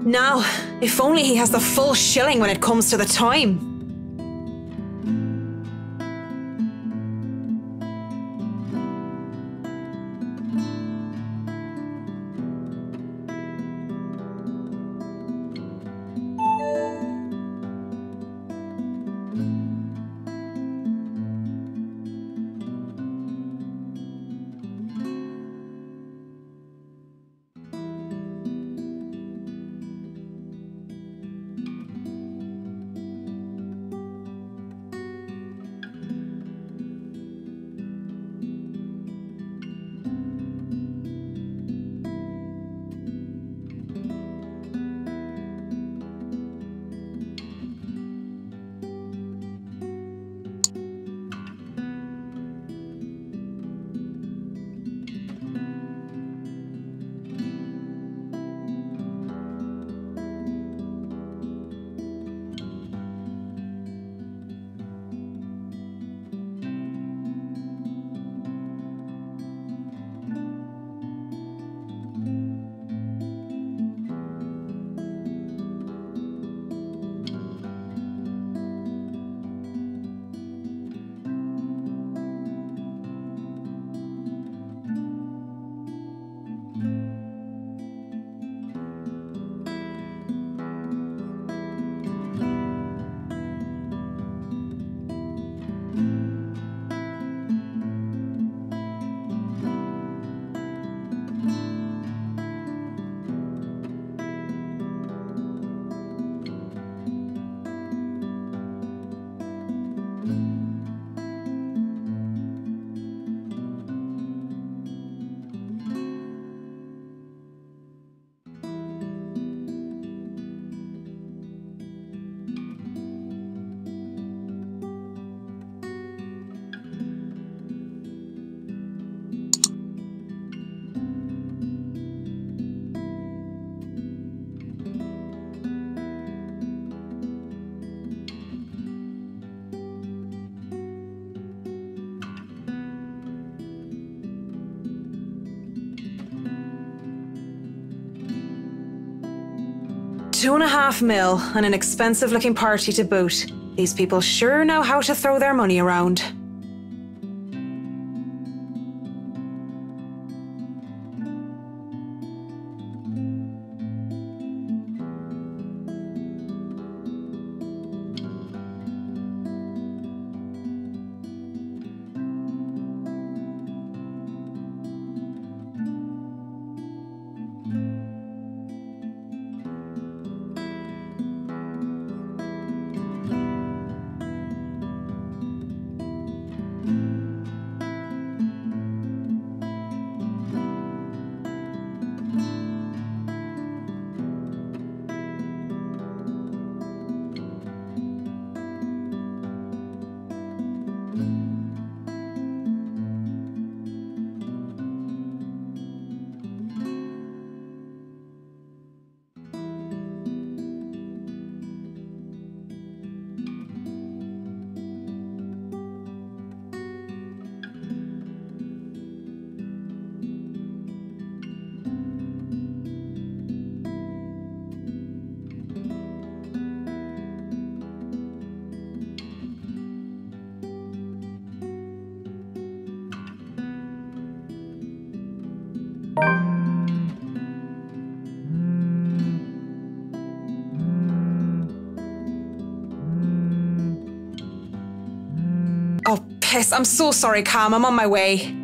Now, if only he has the full shilling when it comes to the time. $2.5 mil and an expensive-looking party to boot. These people sure know how to throw their money around. Oh, piss. I'm so sorry, Cam. I'm on my way.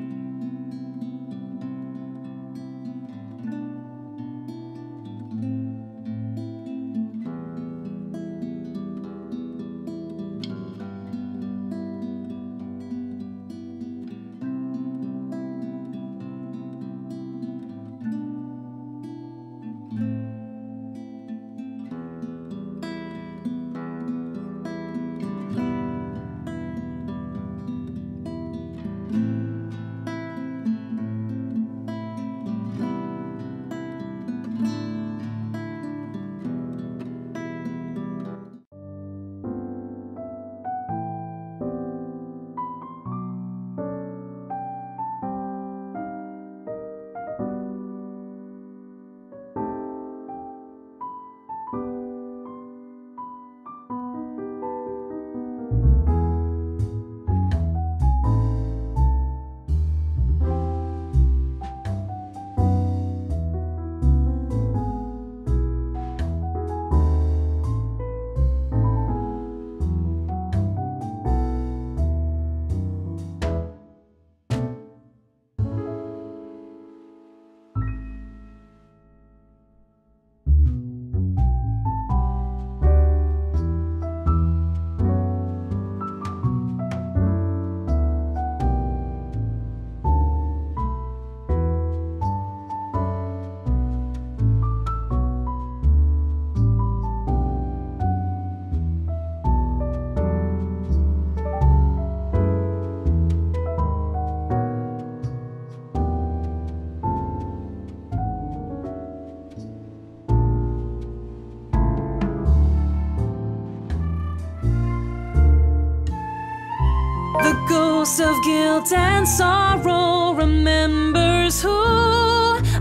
ghost of guilt and sorrow remembers who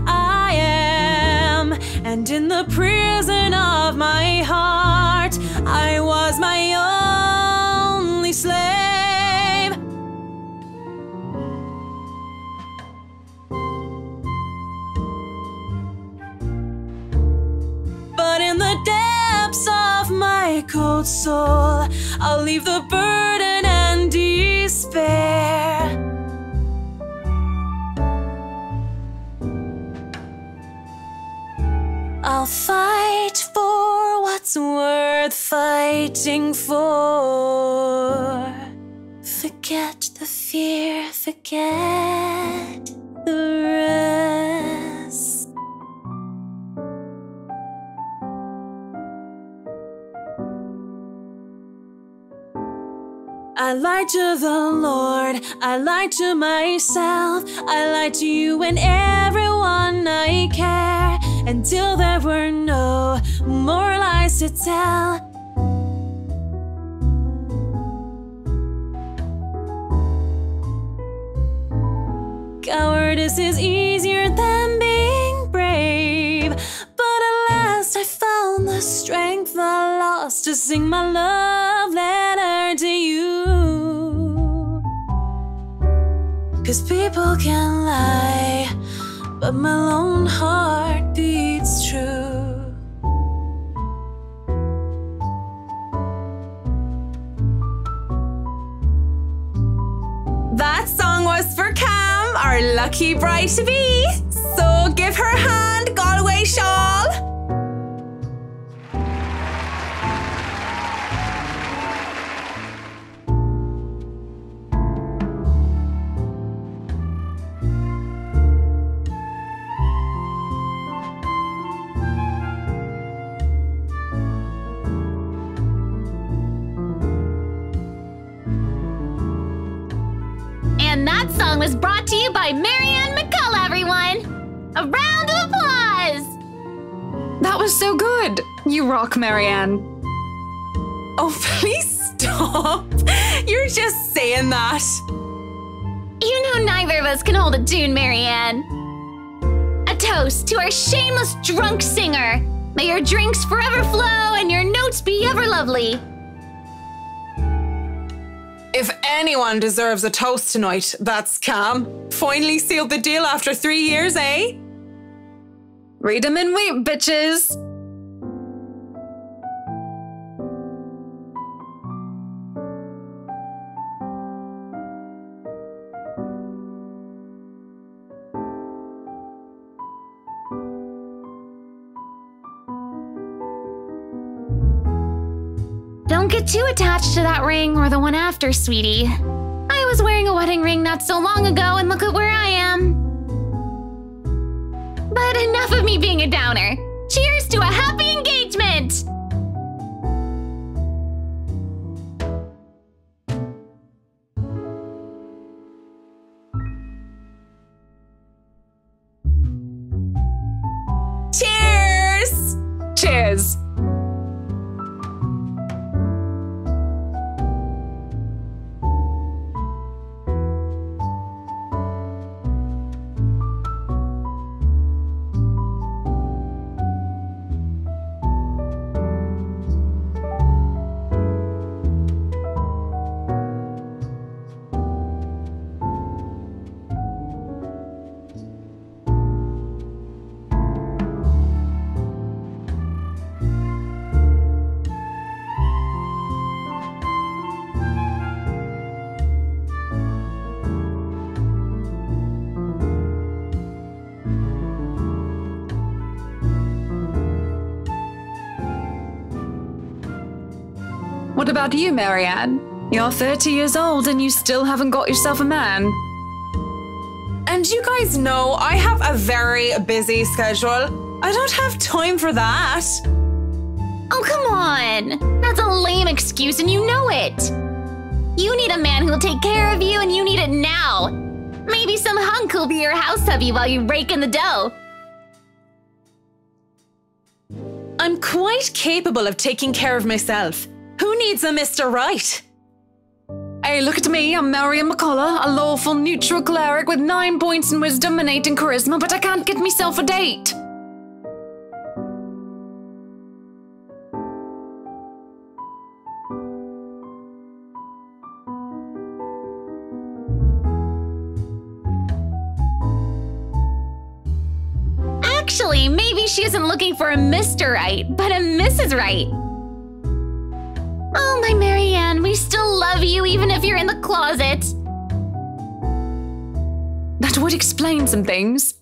I am. And in the prison of my heart, I was my only slave. But in the depths of my cold soul, I'll leave the burden and despair. I'll fight for what's worth fighting for. Forget the fear, forget the rest. I lied to the Lord, I lied to myself, I lied to you and everyone I care, until there were no more lies to tell. Cowardice is easier than being brave, but at last I found the strength I lost to sing my love letter to you. 'Cause people can lie, but my lone heart beats true. That song was for Cam, our lucky bride to be. So give her a hand, Galway shawl. And that song was brought to you by Marianne, everyone! A round of applause! That was so good! You rock, Marianne. Oh, please stop! You're just saying that. You know neither of us can hold a tune, Marianne. A toast to our shameless drunk singer. May your drinks forever flow and your notes be ever lovely. If anyone deserves a toast tonight, that's Cam. Finally sealed the deal after 3 years, eh? Read 'em and wait, bitches! Don't get too attached to that ring or the one after, sweetie. I was wearing a wedding ring not so long ago and look at where I am. But enough of me being a downer. Cheers to a happy engagement! Cheers! Cheers! What about you, Marianne? You're 30 years old and you still haven't got yourself a man. And you guys know I have a very busy schedule. I don't have time for that. Oh, come on! That's a lame excuse and you know it! You need a man who will take care of you and you need it now! Maybe some hunk will be your house hubby while you rake in the dough. I'm quite capable of taking care of myself. Who needs a Mr. Right? Hey, look at me. I'm Marianne McCullough, a lawful neutral cleric with 9 points in wisdom and 8 in charisma, but I can't get myself a date. Actually, maybe she isn't looking for a Mr. Right, but a Mrs. Right. Oh, my Marianne, we still love you even if you're in the closet. That would explain some things.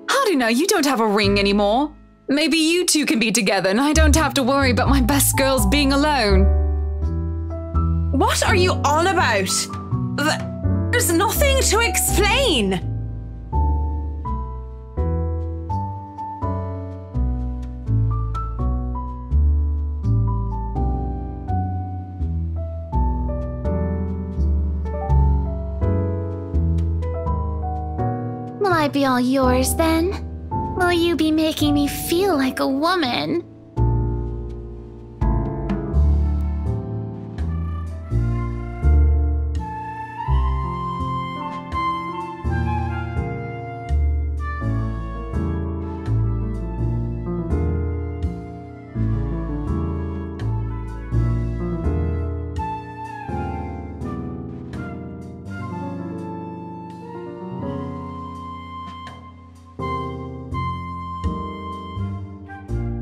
How do you know you don't have a ring anymore? Maybe you two can be together and I don't have to worry about my best girls being alone. What are you on about? There's nothing to explain. Will I be all yours then? Will you be making me feel like a woman?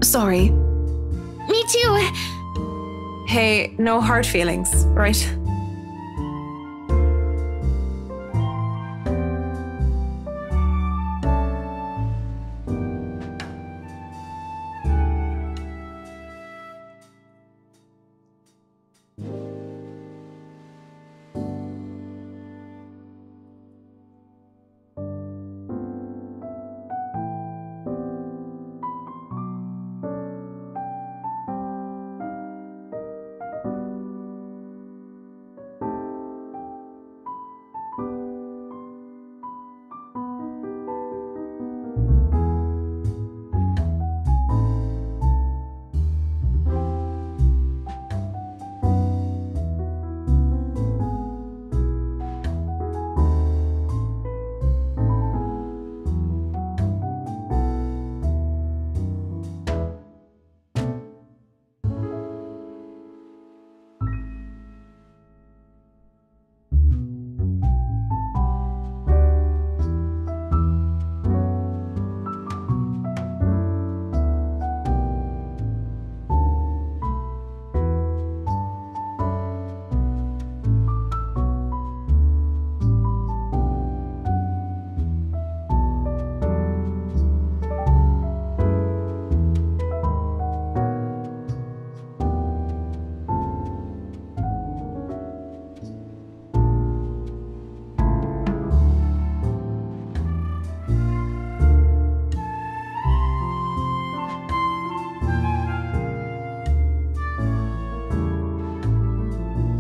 Sorry. Me too. Hey, no hard feelings, right?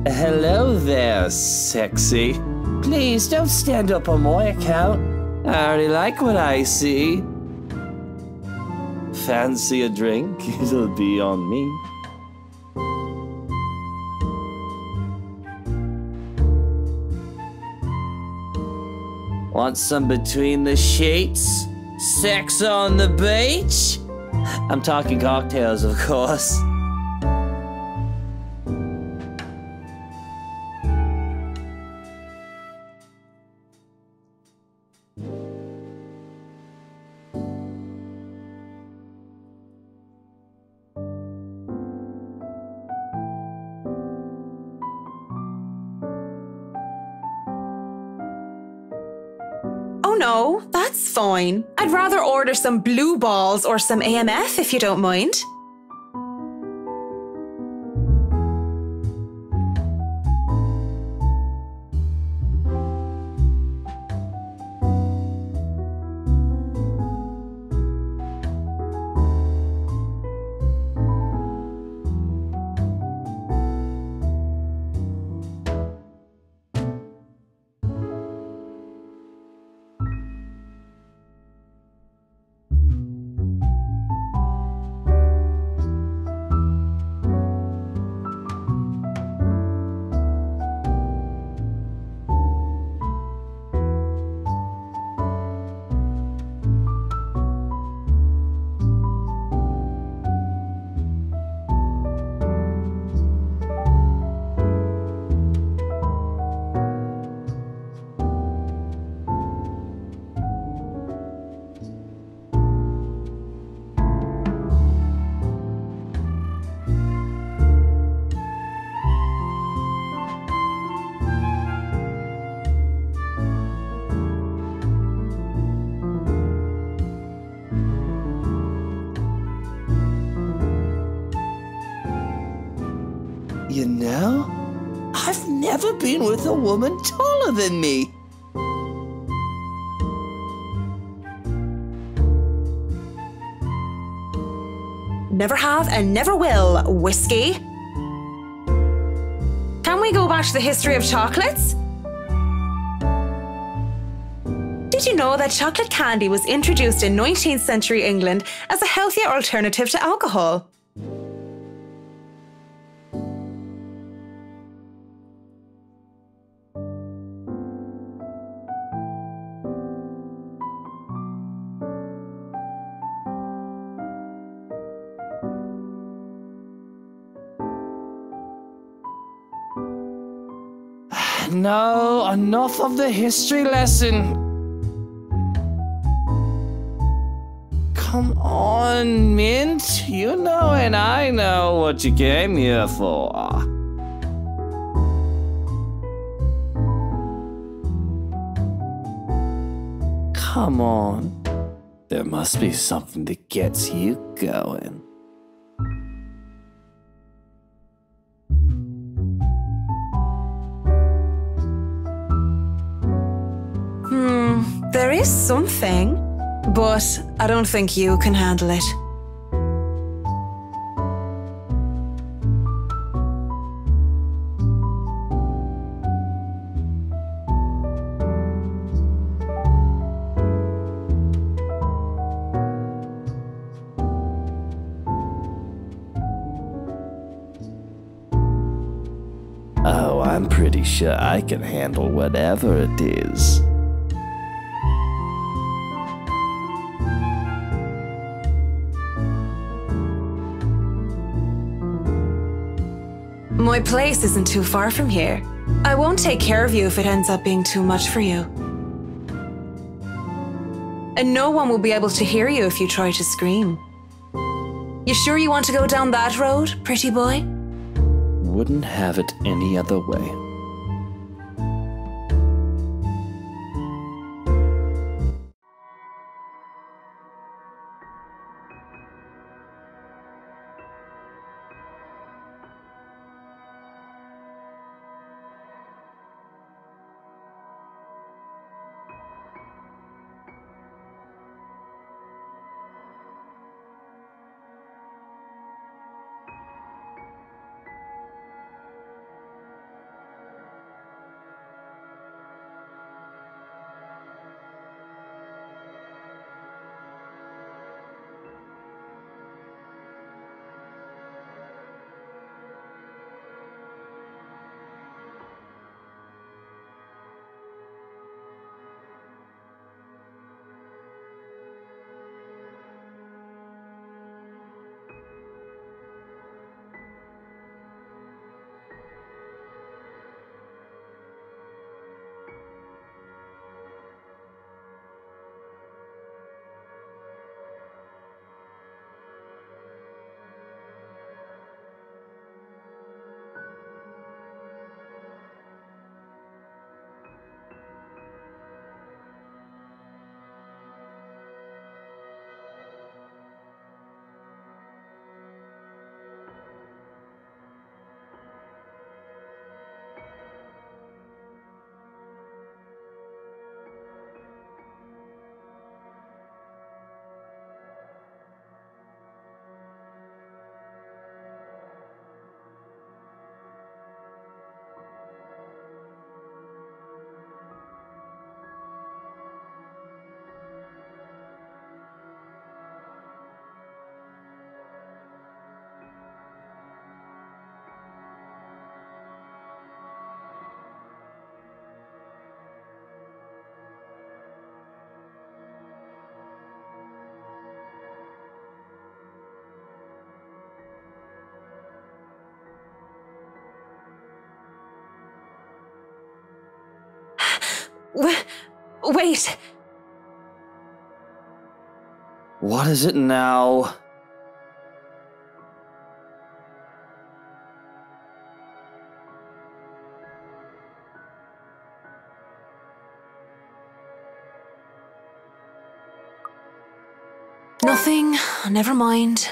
Hello there, sexy. Please don't stand up on my account. I already like what I see. Fancy a drink? It'll be on me. Want some between the sheets? Sex on the beach? I'm talking cocktails, of course. No, that's fine. I'd rather order some blue balls or some AMF if you don't mind. You know, I've never been with a woman taller than me. Never have and never will, Whiskey. Can we go back to the history of chocolates? Did you know that chocolate candy was introduced in 19th century England as a healthier alternative to alcohol? No, enough of the history lesson. Come on, Mint. You know and I know what you came here for. Come on. There must be something that gets you going. There is something, but I don't think you can handle it. Oh, I'm pretty sure I can handle whatever it is. My place isn't too far from here. I won't take care of you if it ends up being too much for you. And no one will be able to hear you if you try to scream. You sure you want to go down that road, pretty boy? Wouldn't have it any other way. Wait. What is it now? Nothing. Never mind.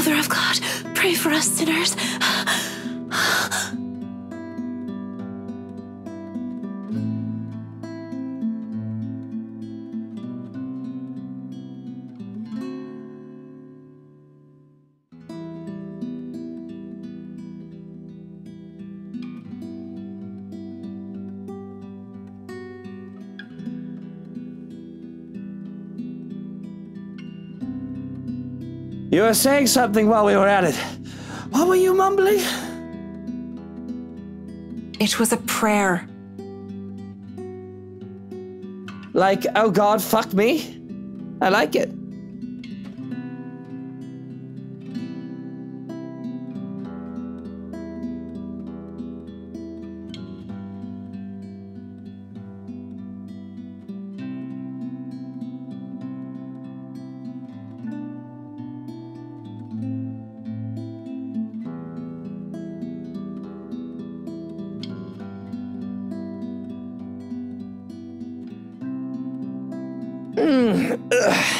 Mother of God, pray for us sinners. You were saying something while we were at it. What were you mumbling? It was a prayer. Like, oh God, fuck me? I like it.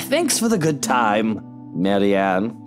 Thanks for the good time, Marianne.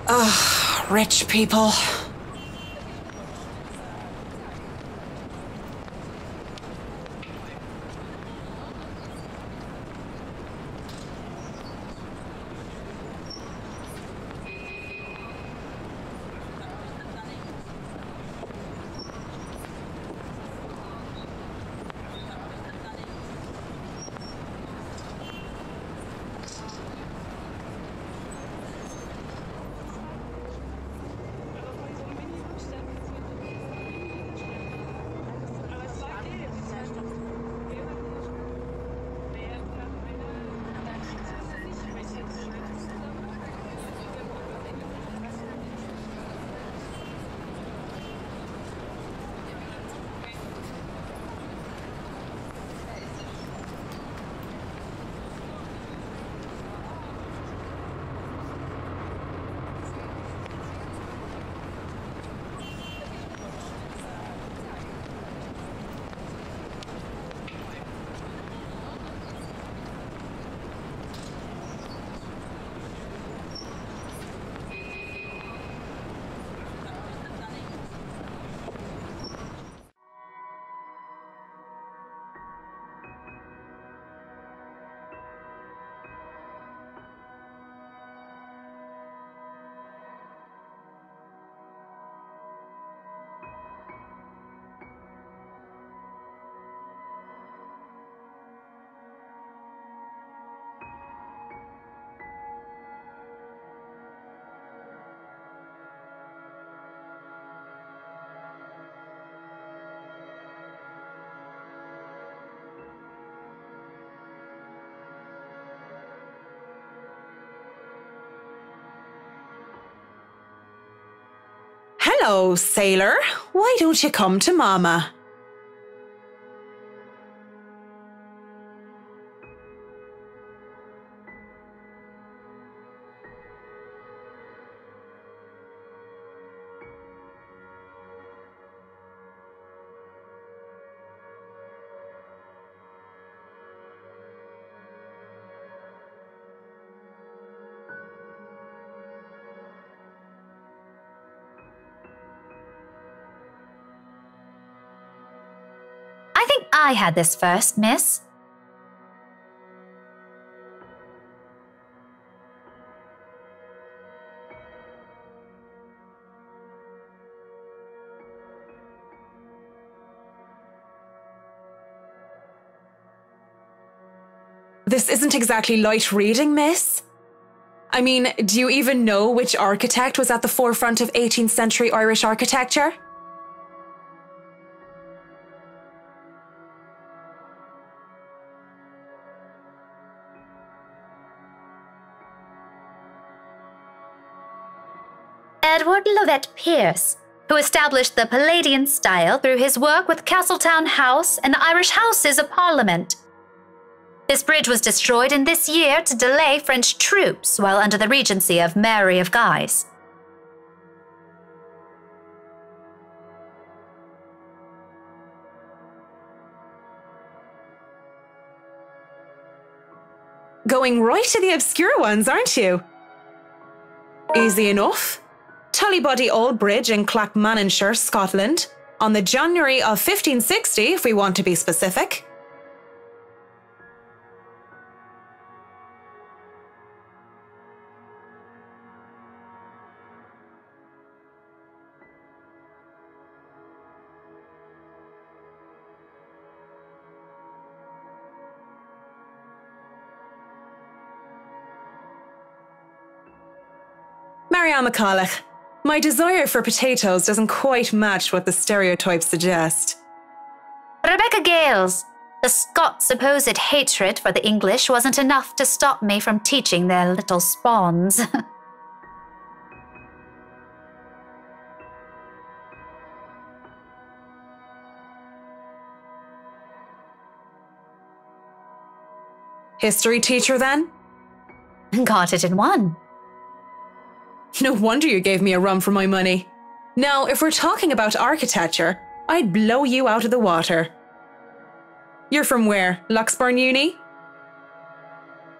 Ugh, rich people. Hello, sailor. Why don't you come to Mama? think I had this first, miss. This isn't exactly light reading, miss. I mean, do you even know which architect was at the forefront of 18th century Irish architecture? Edward Lovett Pearce, who established the Palladian style through his work with Castletown House and the Irish Houses of Parliament. This bridge was destroyed in this year to delay French troops while under the regency of Mary of Guise. Going right to the obscure ones, aren't you? Easy enough. Tullybody Old Bridge in Clackmannanshire, Scotland, on the January of 1560, if we want to be specific. Marianne McCulloch, my desire for potatoes doesn't quite match what the stereotypes suggest. Rebecca Gales, the Scots' supposed hatred for the English wasn't enough to stop me from teaching their little spawns. History teacher, then? Got it in one. No wonder you gave me a run for my money. Now, if we're talking about architecture, I'd blow you out of the water. You're from where? Luxburn Uni?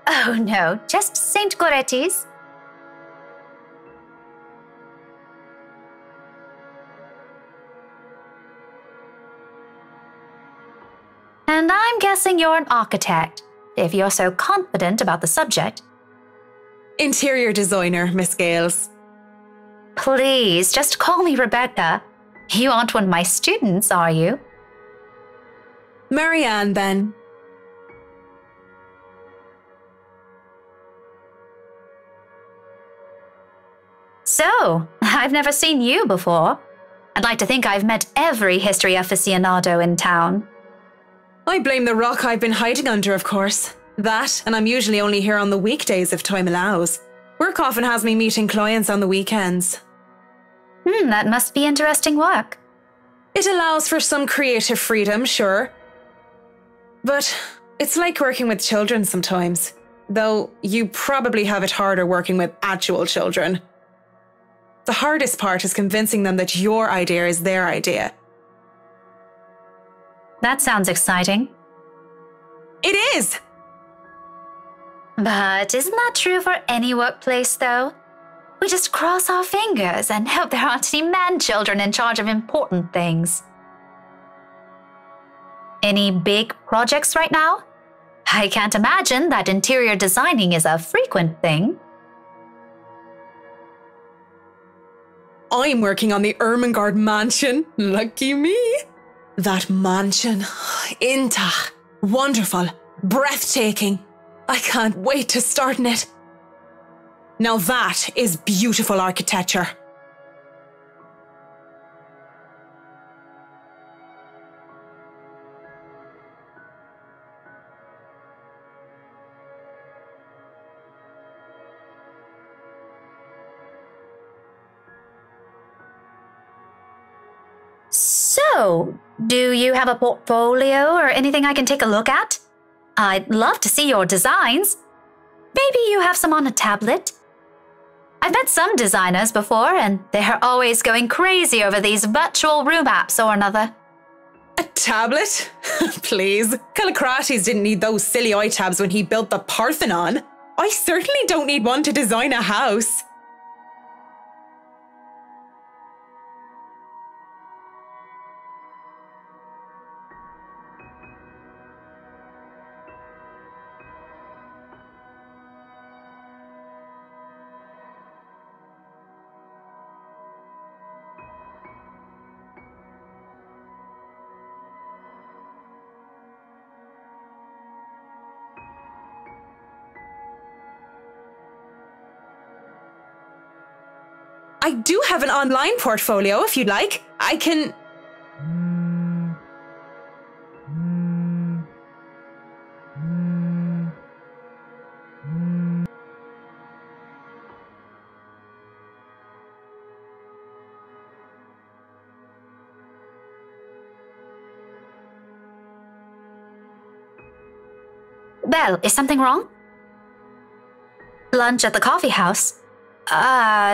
Oh no, just St. Goretti's. And I'm guessing you're an architect, if you're so confident about the subject. Interior designer, Miss Gales. Please, just call me Rebecca. You aren't one of my students, are you? Marianne, then. So, I've never seen you before. I'd like to think I've met every history aficionado in town. I blame the rock I've been hiding under, of course. That, and I'm usually only here on the weekdays if time allows. Work often has me meeting clients on the weekends. That must be interesting work. It allows for some creative freedom, sure. But it's like working with children sometimes. Though you probably have it harder working with actual children. The hardest part is convincing them that your idea is their idea. That sounds exciting. It is! But isn't that true for any workplace, though? We just cross our fingers and hope there aren't any man-children in charge of important things. Any big projects right now? I can't imagine that interior designing is a frequent thing. I'm working on the Ermengarde mansion. Lucky me. That mansion. Intach. Wonderful. Breathtaking. I can't wait to start in it. Now that is beautiful architecture. So, do you have a portfolio or anything I can take a look at? I'd love to see your designs. Maybe you have some on a tablet? I've met some designers before, and they're always going crazy over these virtual room apps or another. A tablet? Please. Callicrates didn't need those silly iTabs when he built the Parthenon. I certainly don't need one to design a house. I do have an online portfolio if you'd like. I can... Well, is something wrong? Lunch at the coffee house?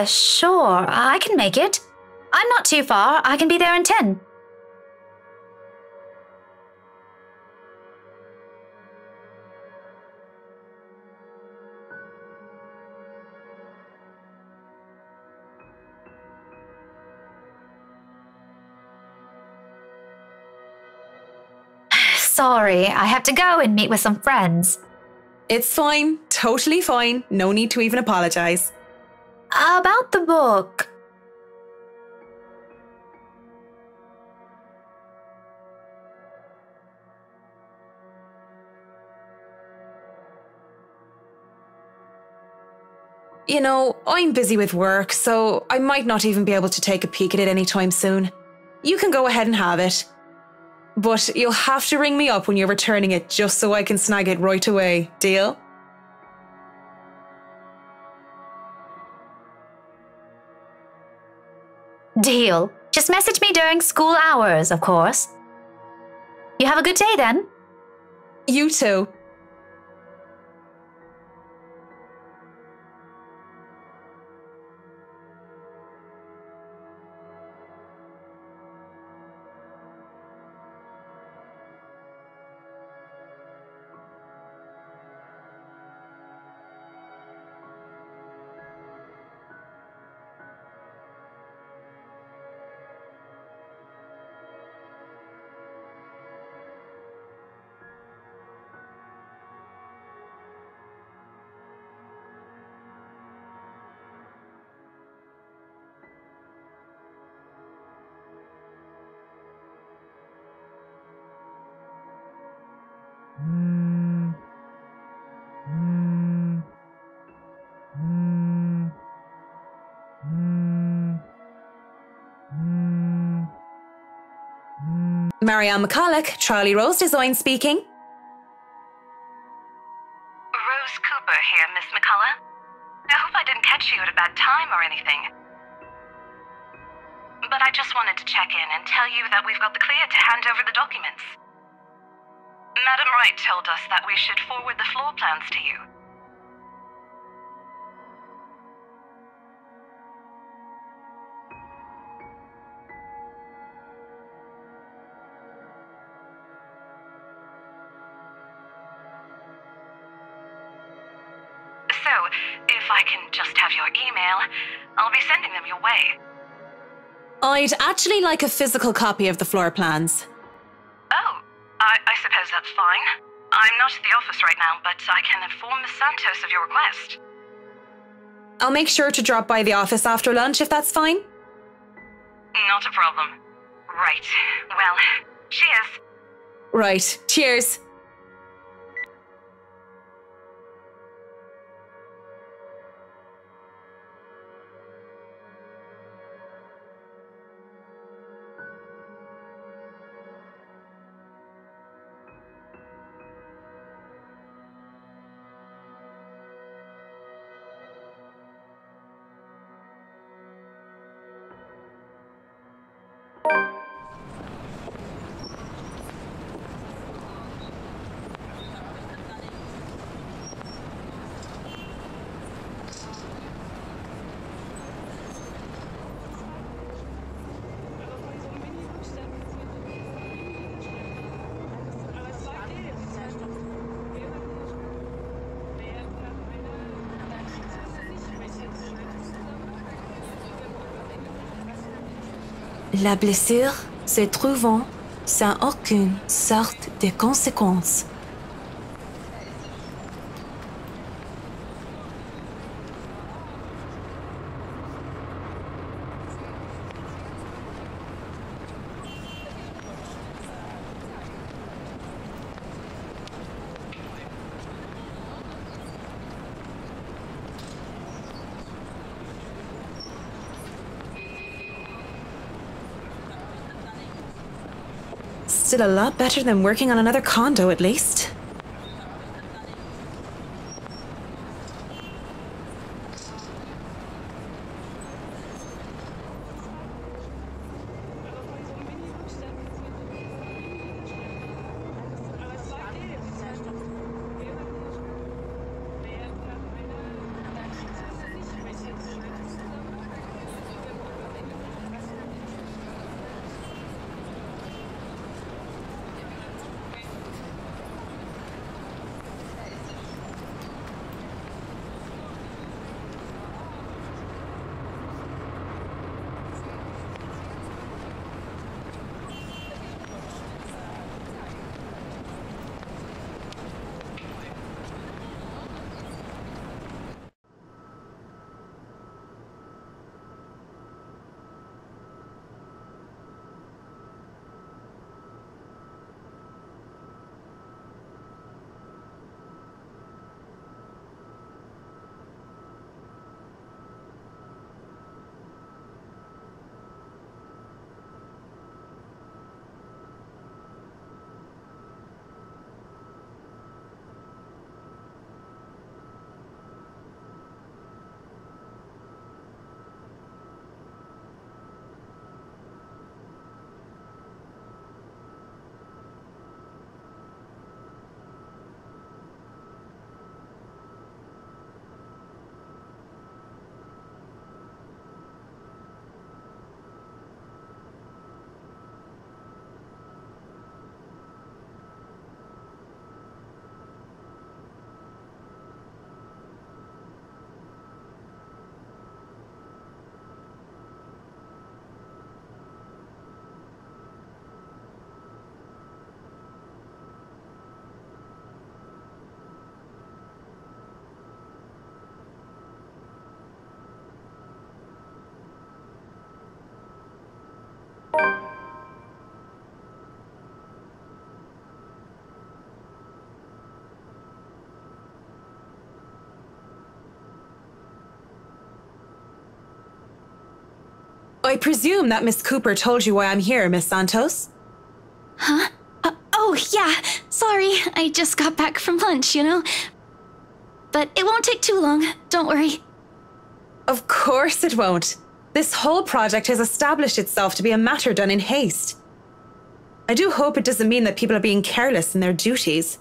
Sure, I can make it. I'm not too far. I can be there in 10. Sorry, I have to go and meet with some friends. It's fine. Totally fine. No need to even apologize. About the book. You know, I'm busy with work, so I might not even be able to take a peek at it anytime soon. You can go ahead and have it. But you'll have to ring me up when you're returning it just so I can snag it right away. Deal? Deal. Just message me during school hours, of course. You have a good day then. You too. Marianne McCulloch, Charlie Rose Design speaking. Rose Cooper here, Miss McCulloch. I hope I didn't catch you at a bad time or anything. But I just wanted to check in and tell you that we've got the clear to hand over the documents. Madam Wright told us that we should forward the floor plans to you. So, if I can just have your email, I'll be sending them your way. I'd actually like a physical copy of the floor plans. Oh, I suppose that's fine. I'm not at the office right now, but I can inform Miss Santos of your request. I'll make sure to drop by the office after lunch if that's fine. Not a problem. Right. Well, cheers. Right. Cheers. La blessure se trouvant sans aucune sorte de conséquence. Still a lot better than working on another condo, at least. I presume that Miss Cooper told you why I'm here, Miss Santos? Huh? Oh, yeah. Sorry, I just got back from lunch, you know? But it won't take too long, don't worry. Of course it won't. This whole project has established itself to be a matter done in haste. I do hope it doesn't mean that people are being careless in their duties.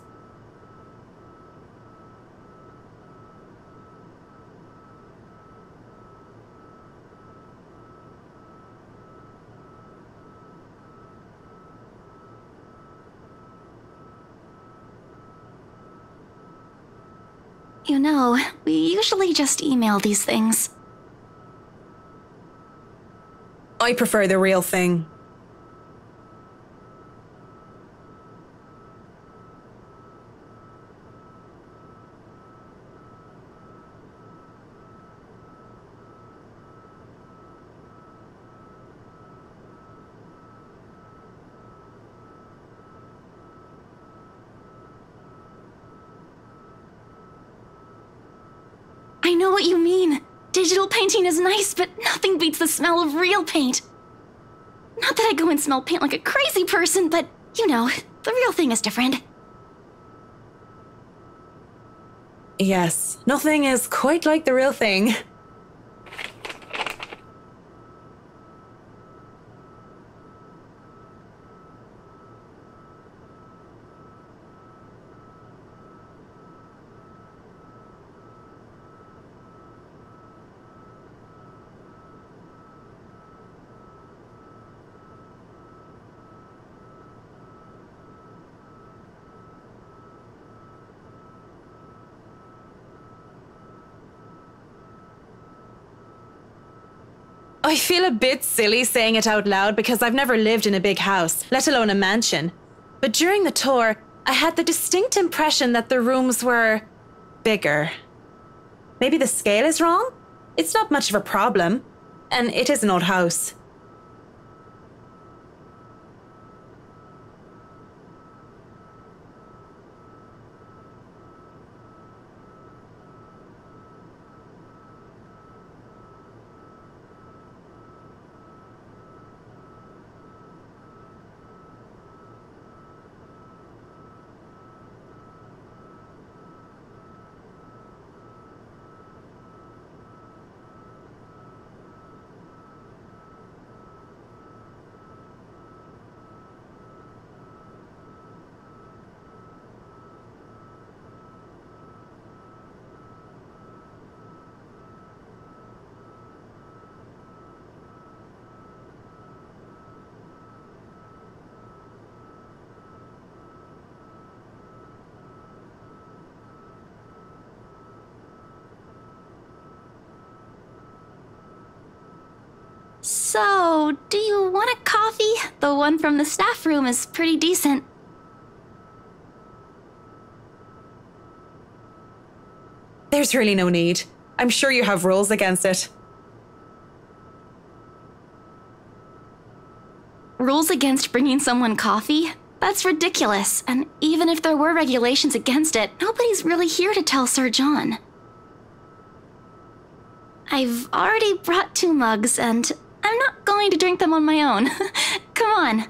You know, we usually just email these things. I prefer the real thing. I know what you mean. Digital painting is nice, but nothing beats the smell of real paint. Not that I go and smell paint like a crazy person, but, you know, the real thing is different. Yes, nothing is quite like the real thing. I feel a bit silly saying it out loud because I've never lived in a big house, let alone a mansion. But during the tour, I had the distinct impression that the rooms were bigger. Maybe the scale is wrong? It's not much of a problem, and it is an old house. So, do you want a coffee? The one from the staff room is pretty decent. There's really no need. I'm sure you have rules against it. Rules against bringing someone coffee? That's ridiculous, and even if there were regulations against it, nobody's really here to tell Sir John. I've already brought 2 mugs, and I'm not going to drink them on my own. Come on.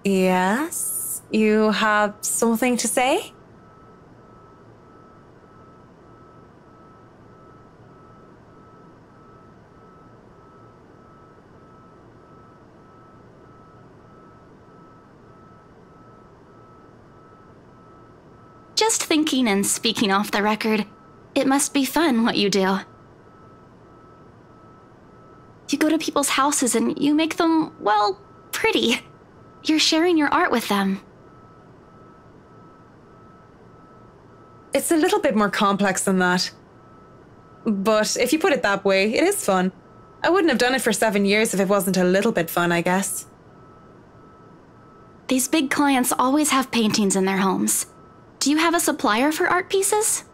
Yes? You have something to say? Just thinking and speaking off the record, it must be fun what you do. You go to people's houses and you make them, well, pretty. You're sharing your art with them. It's a little bit more complex than that. But if you put it that way, it is fun. I wouldn't have done it for 7 years if it wasn't a little bit fun, I guess. These big clients always have paintings in their homes. Do you have a supplier for art pieces?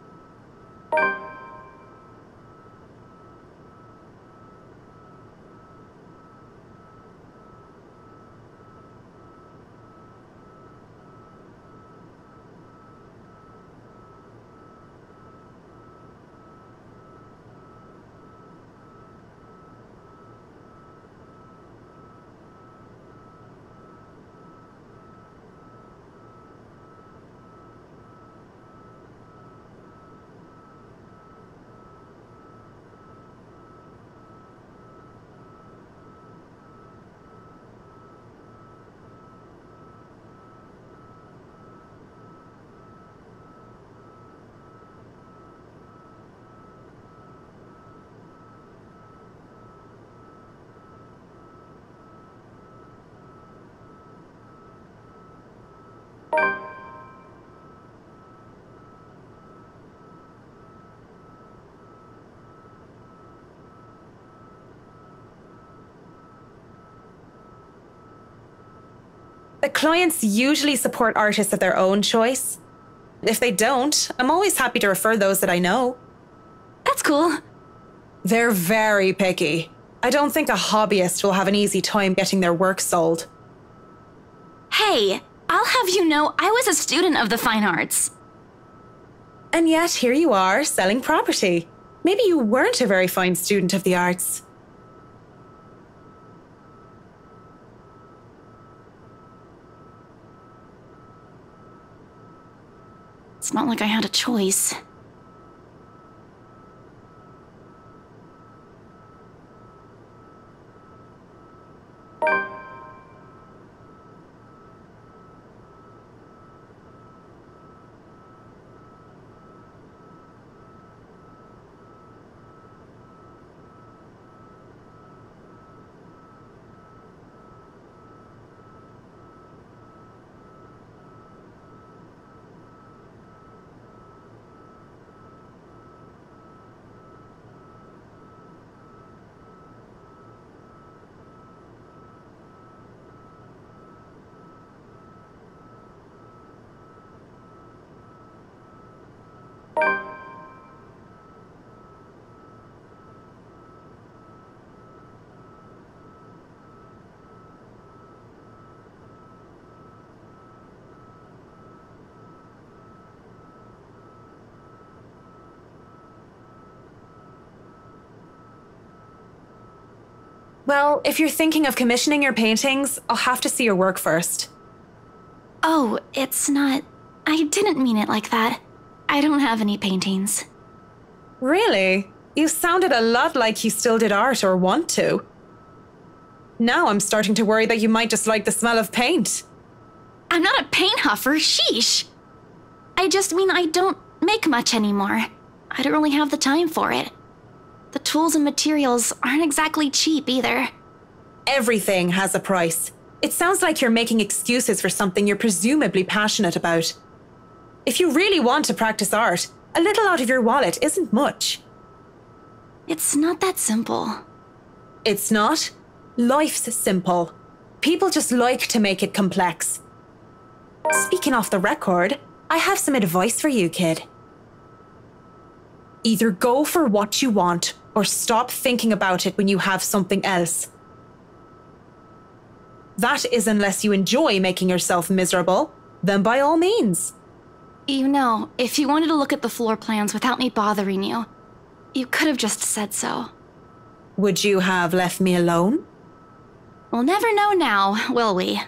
The clients usually support artists of their own choice. If they don't, I'm always happy to refer those that I know. That's cool. They're very picky. I don't think a hobbyist will have an easy time getting their work sold. Hey, I'll have you know I was a student of the fine arts. And yet here you are, selling property. Maybe you weren't a very fine student of the arts. It's not like I had a choice. Well, if you're thinking of commissioning your paintings, I'll have to see your work first. Oh, it's not... I didn't mean it like that. I don't have any paintings. Really? You sounded a lot like you still did art or want to. Now I'm starting to worry that you might just like the smell of paint. I'm not a paint huffer, sheesh. I just mean I don't make much anymore. I don't really have the time for it. The tools and materials aren't exactly cheap either. Everything has a price. It sounds like you're making excuses for something you're presumably passionate about. If you really want to practice art, a little out of your wallet isn't much. It's not that simple. It's not? Life's simple. People just like to make it complex. Speaking off the record, I have some advice for you, kid. Either go for what you want, or stop thinking about it when you have something else. That is unless you enjoy making yourself miserable, then by all means. You know, if you wanted to look at the floor plans without me bothering you, you could have just said so. Would you have left me alone? We'll never know now, will we?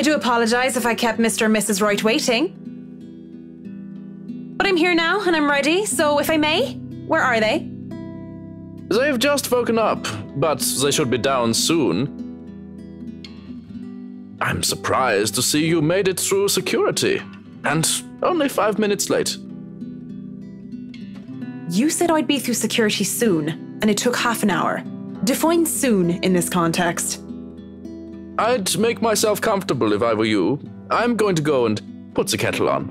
I do apologize if I kept Mr. and Mrs. Wright waiting. But I'm here now and I'm ready, so if I may, where are they? They've just woken up, but they should be down soon. I'm surprised to see you made it through security, and only 5 minutes late. You said I'd be through security soon, and it took half an hour. Define soon in this context. I'd make myself comfortable if I were you. I'm going to go and put the kettle on.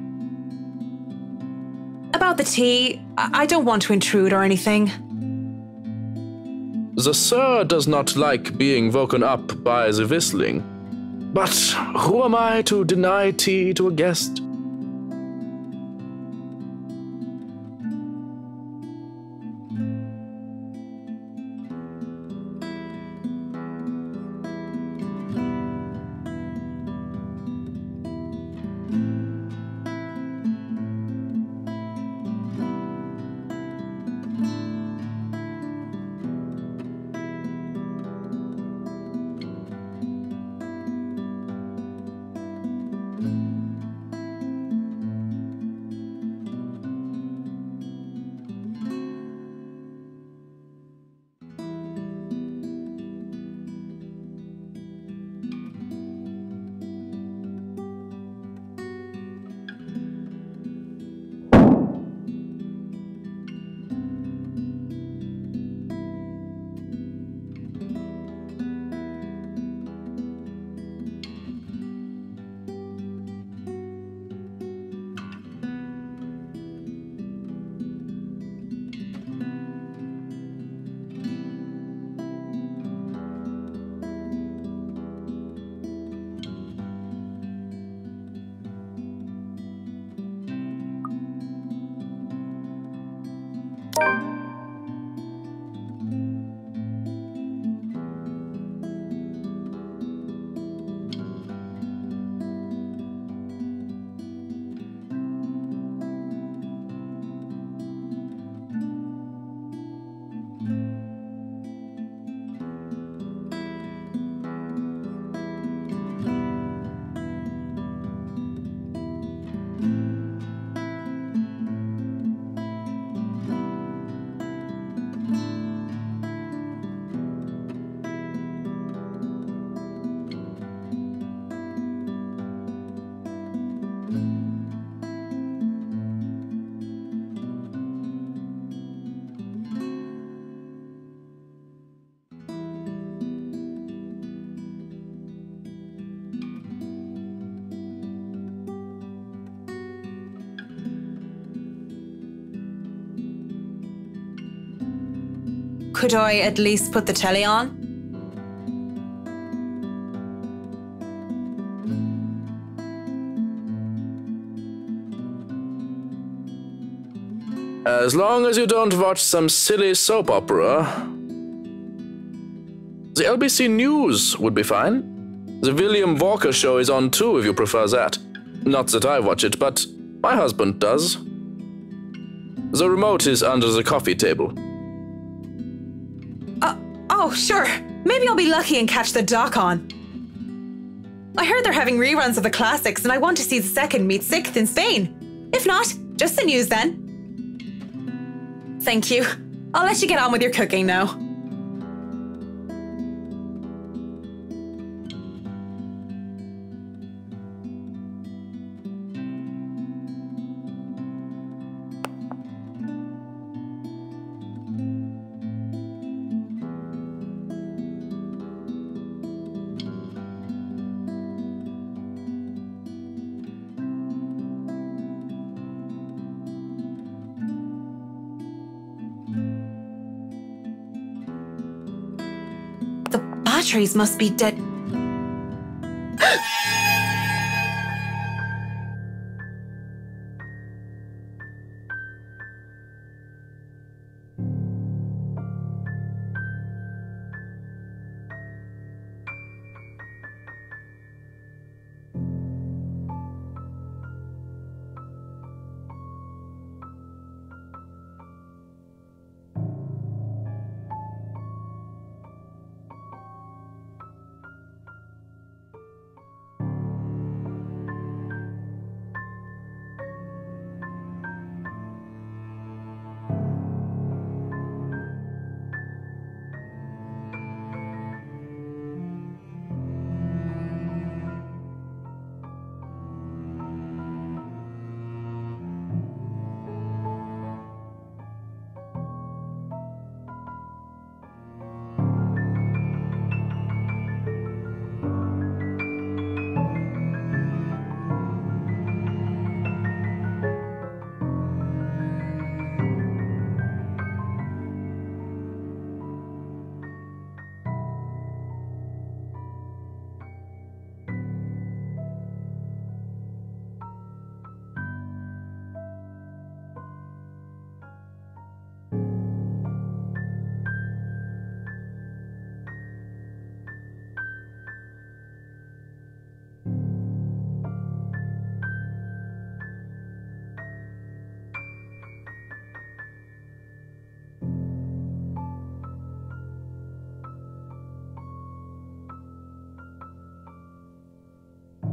About the tea, I don't want to intrude or anything. The sir does not like being woken up by the whistling. But who am I to deny tea to a guest? Could I at least put the telly on? As long as you don't watch some silly soap opera. The LBC News would be fine. The William Walker Show is on too if you prefer that. Not that I watch it, but my husband does. The remote is under the coffee table. Oh, sure. Maybe I'll be lucky and catch the doc on. I heard they're having reruns of the classics and I want to see the second meet sixth in Spain. If not, just the news then. Thank you. I'll let you get on with your cooking now. Batteries must be dead.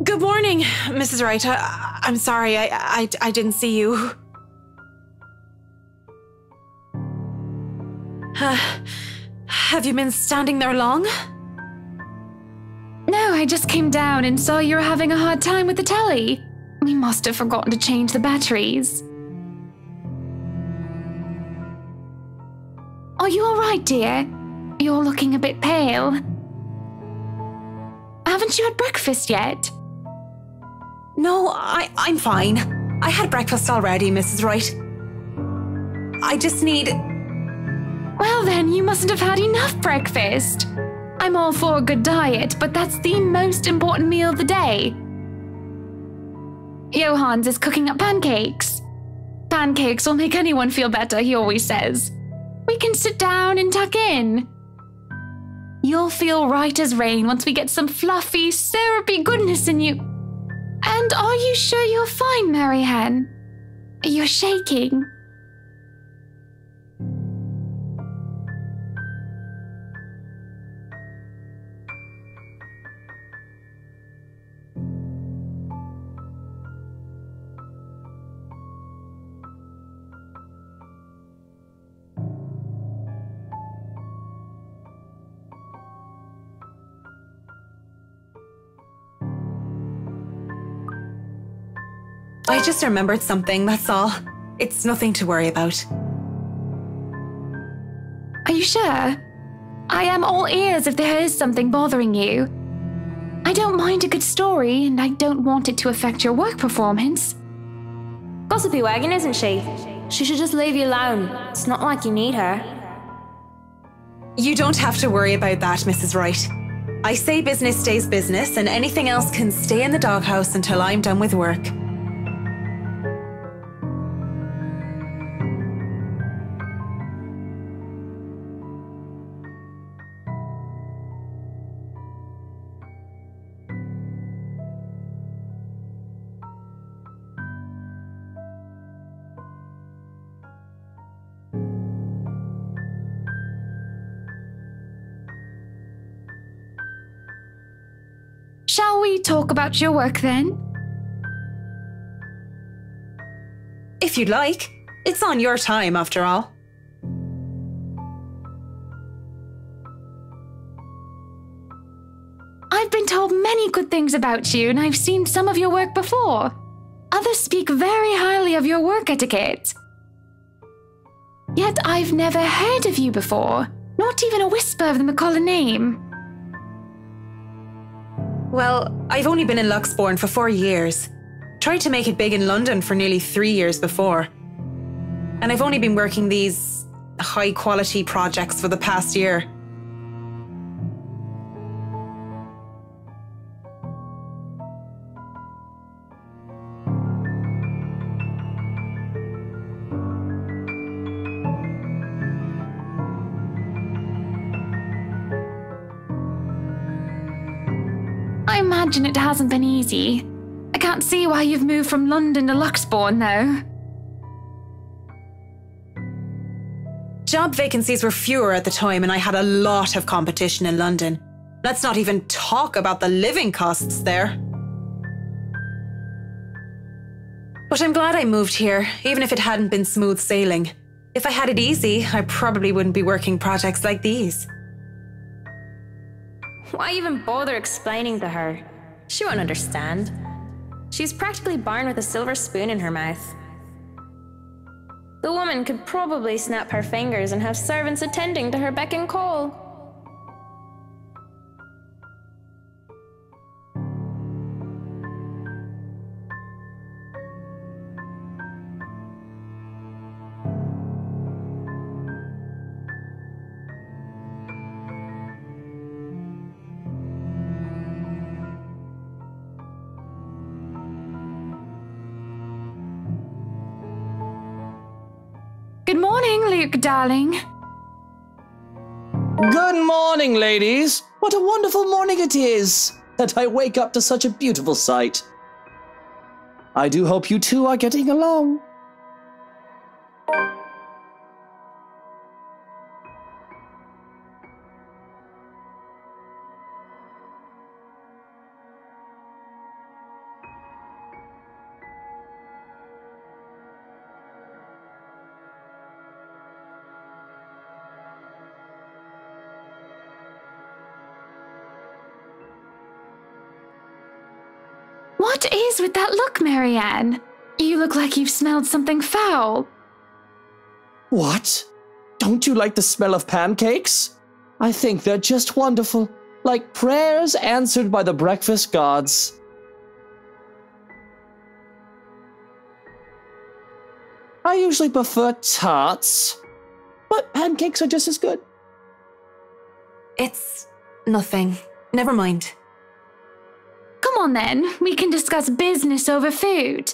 Good morning, Mrs. Wright. I'm sorry, I didn't see you. Have you been standing there long? No, I just came down and saw you were having a hard time with the telly. We must have forgotten to change the batteries. Are you all right, dear? You're looking a bit pale. Haven't you had breakfast yet? No, I'm fine. I had breakfast already, Mrs. Wright. I just need... Well then, you mustn't have had enough breakfast. I'm all for a good diet, but that's the most important meal of the day. Johans is cooking up pancakes. Pancakes will make anyone feel better, he always says. We can sit down and tuck in. You'll feel right as rain once we get some fluffy, syrupy goodness in you. And are you sure you're fine, Marianne? You're shaking. I just remembered something, that's all. It's nothing to worry about. Are you sure? I am all ears if there is something bothering you. I don't mind a good story, and I don't want it to affect your work performance. Gossipy wagon, isn't she? She should just leave you alone. It's not like you need her. You don't have to worry about that, Mrs. Wright. I say business stays business, and anything else can stay in the doghouse until I'm done with work. Shall we talk about your work then? If you'd like. It's on your time, after all. I've been told many good things about you, and I've seen some of your work before. Others speak very highly of your work etiquette. Yet I've never heard of you before, not even a whisper of the McCullough name. Well, I've only been in Luxbourne for 4 years. Tried to make it big in London for nearly 3 years before. And I've only been working these high-quality projects for the past year. I imagine it hasn't been easy. I can't see why you've moved from London to Luxbourne, though. Job vacancies were fewer at the time, and I had a lot of competition in London. Let's not even talk about the living costs there. But I'm glad I moved here, even if it hadn't been smooth sailing. If I had it easy, I probably wouldn't be working projects like these. Why even bother explaining to her? She won't understand. She's practically born with a silver spoon in her mouth. The woman could probably snap her fingers and have servants attending to her beck and call. Good morning, Luke, darling. Good morning, ladies. What a wonderful morning it is that I wake up to such a beautiful sight. I do hope you two are getting along. What is with that look, Marianne? You look like you've smelled something foul. What? Don't you like the smell of pancakes? I think they're just wonderful, like prayers answered by the breakfast gods. I usually prefer tarts, but pancakes are just as good. It's nothing. Never mind. Come on then, we can discuss business over food.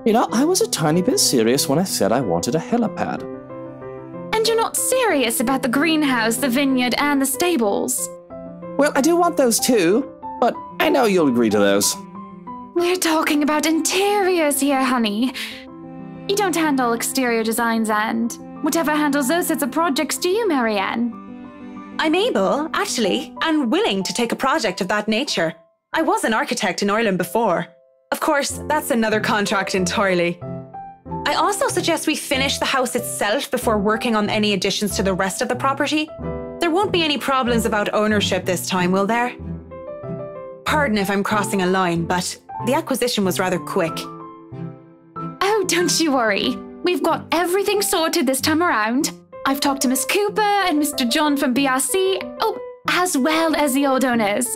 You know, I was a tiny bit serious when I said I wanted a helipad. And you're not serious about the greenhouse, the vineyard, and the stables? Well, I do want those too, but I know you'll agree to those. We're talking about interiors here, honey. You don't handle exterior designs and whatever handles those sorts of projects do you, Marianne? I'm able, actually, and willing to take a project of that nature. I was an architect in Ireland before. Of course, that's another contract entirely. I also suggest we finish the house itself before working on any additions to the rest of the property. There won't be any problems about ownership this time, will there? Pardon if I'm crossing a line, but the acquisition was rather quick. Oh, don't you worry. We've got everything sorted this time around. I've talked to Miss Cooper and Mr. John from BRC, as well as the old owners.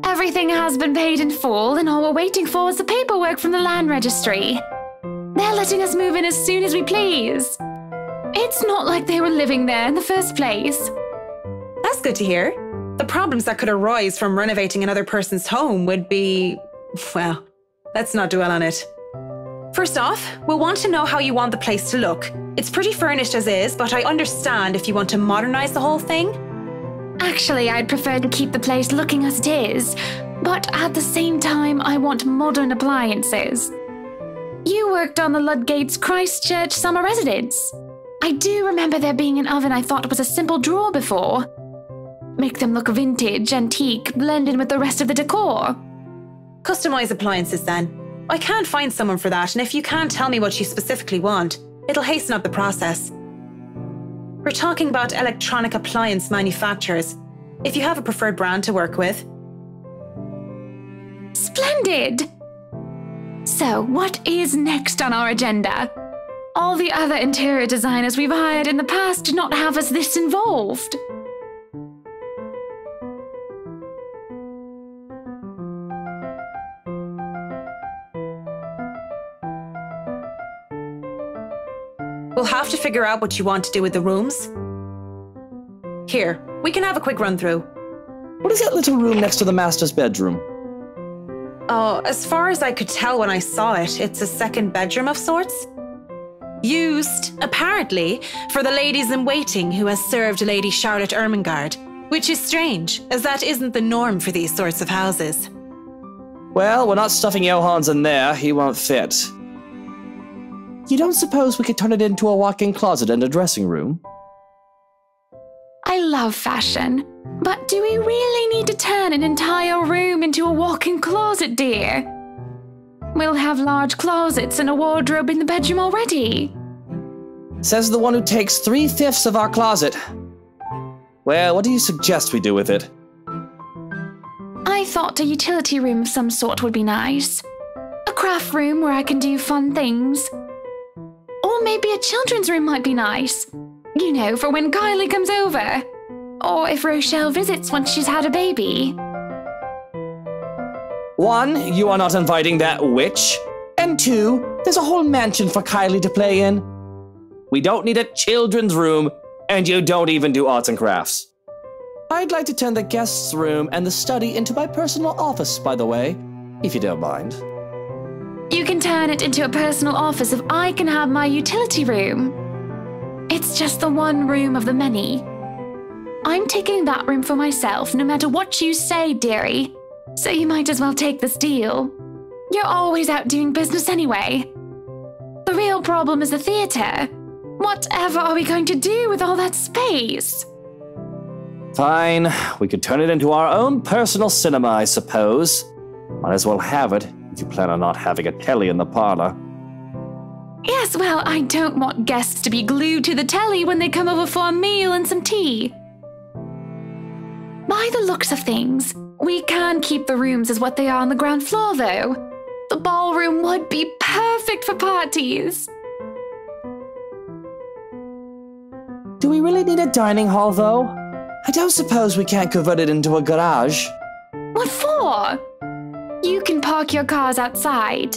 Everything has been paid in full, and all we're waiting for is the paperwork from the land registry. They're letting us move in as soon as we please. It's not like they were living there in the first place. That's good to hear. The problems that could arise from renovating another person's home would be... well, let's not dwell on it. First off, we'll want to know how you want the place to look. It's pretty furnished as is, but I understand if you want to modernize the whole thing. Actually, I'd prefer to keep the place looking as it is, but at the same time, I want modern appliances. You worked on the Ludgate's Christchurch summer residence. I do remember there being an oven I thought was a simple drawer before. Make them look vintage, antique, blend in with the rest of the decor. Customize appliances then. I can't find someone for that, and if you can't tell me what you specifically want, it'll hasten up the process. We're talking about electronic appliance manufacturers. If you have a preferred brand to work with. Splendid! So, what is next on our agenda? All the other interior designers we've hired in the past did not have us this involved. We'll have to figure out what you want to do with the rooms. Here, we can have a quick run through. What is that little room next to the master's bedroom? Oh, as far as I could tell when I saw it, it's a second bedroom of sorts. Used, apparently, for the ladies-in-waiting who has served Lady Charlotte Ermengarde, which is strange, as that isn't the norm for these sorts of houses. Well, we're not stuffing Johans in there. He won't fit. You don't suppose we could turn it into a walk-in closet and a dressing room? I love fashion, but do we really need to turn an entire room into a walk-in closet, dear? We'll have large closets and a wardrobe in the bedroom already. Says the one who takes 3/5 of our closet. Well, what do you suggest we do with it? I thought a utility room of some sort would be nice. A craft room where I can do fun things. Or maybe a children's room might be nice. You know, for when Kylie comes over. Or if Rochelle visits once she's had a baby. One, you are not inviting that witch. And two, there's a whole mansion for Kylie to play in. We don't need a children's room, and you don't even do arts and crafts. I'd like to turn the guest's room and the study into my personal office, by the way, if you don't mind. You can turn it into a personal office if I can have my utility room. It's just the one room of the many. I'm taking that room for myself, no matter what you say, dearie. So you might as well take this deal. You're always out doing business anyway. The real problem is the theatre. Whatever are we going to do with all that space? Fine, we could turn it into our own personal cinema, I suppose. Might as well have it, if you plan on not having a telly in the parlor. Yes, well, I don't want guests to be glued to the telly when they come over for a meal and some tea. By the looks of things, we can keep the rooms as what they are on the ground floor, though. The ballroom would be perfect for parties. Do we really need a dining hall, though? I don't suppose we can't convert it into a garage. What for? You can park your cars outside.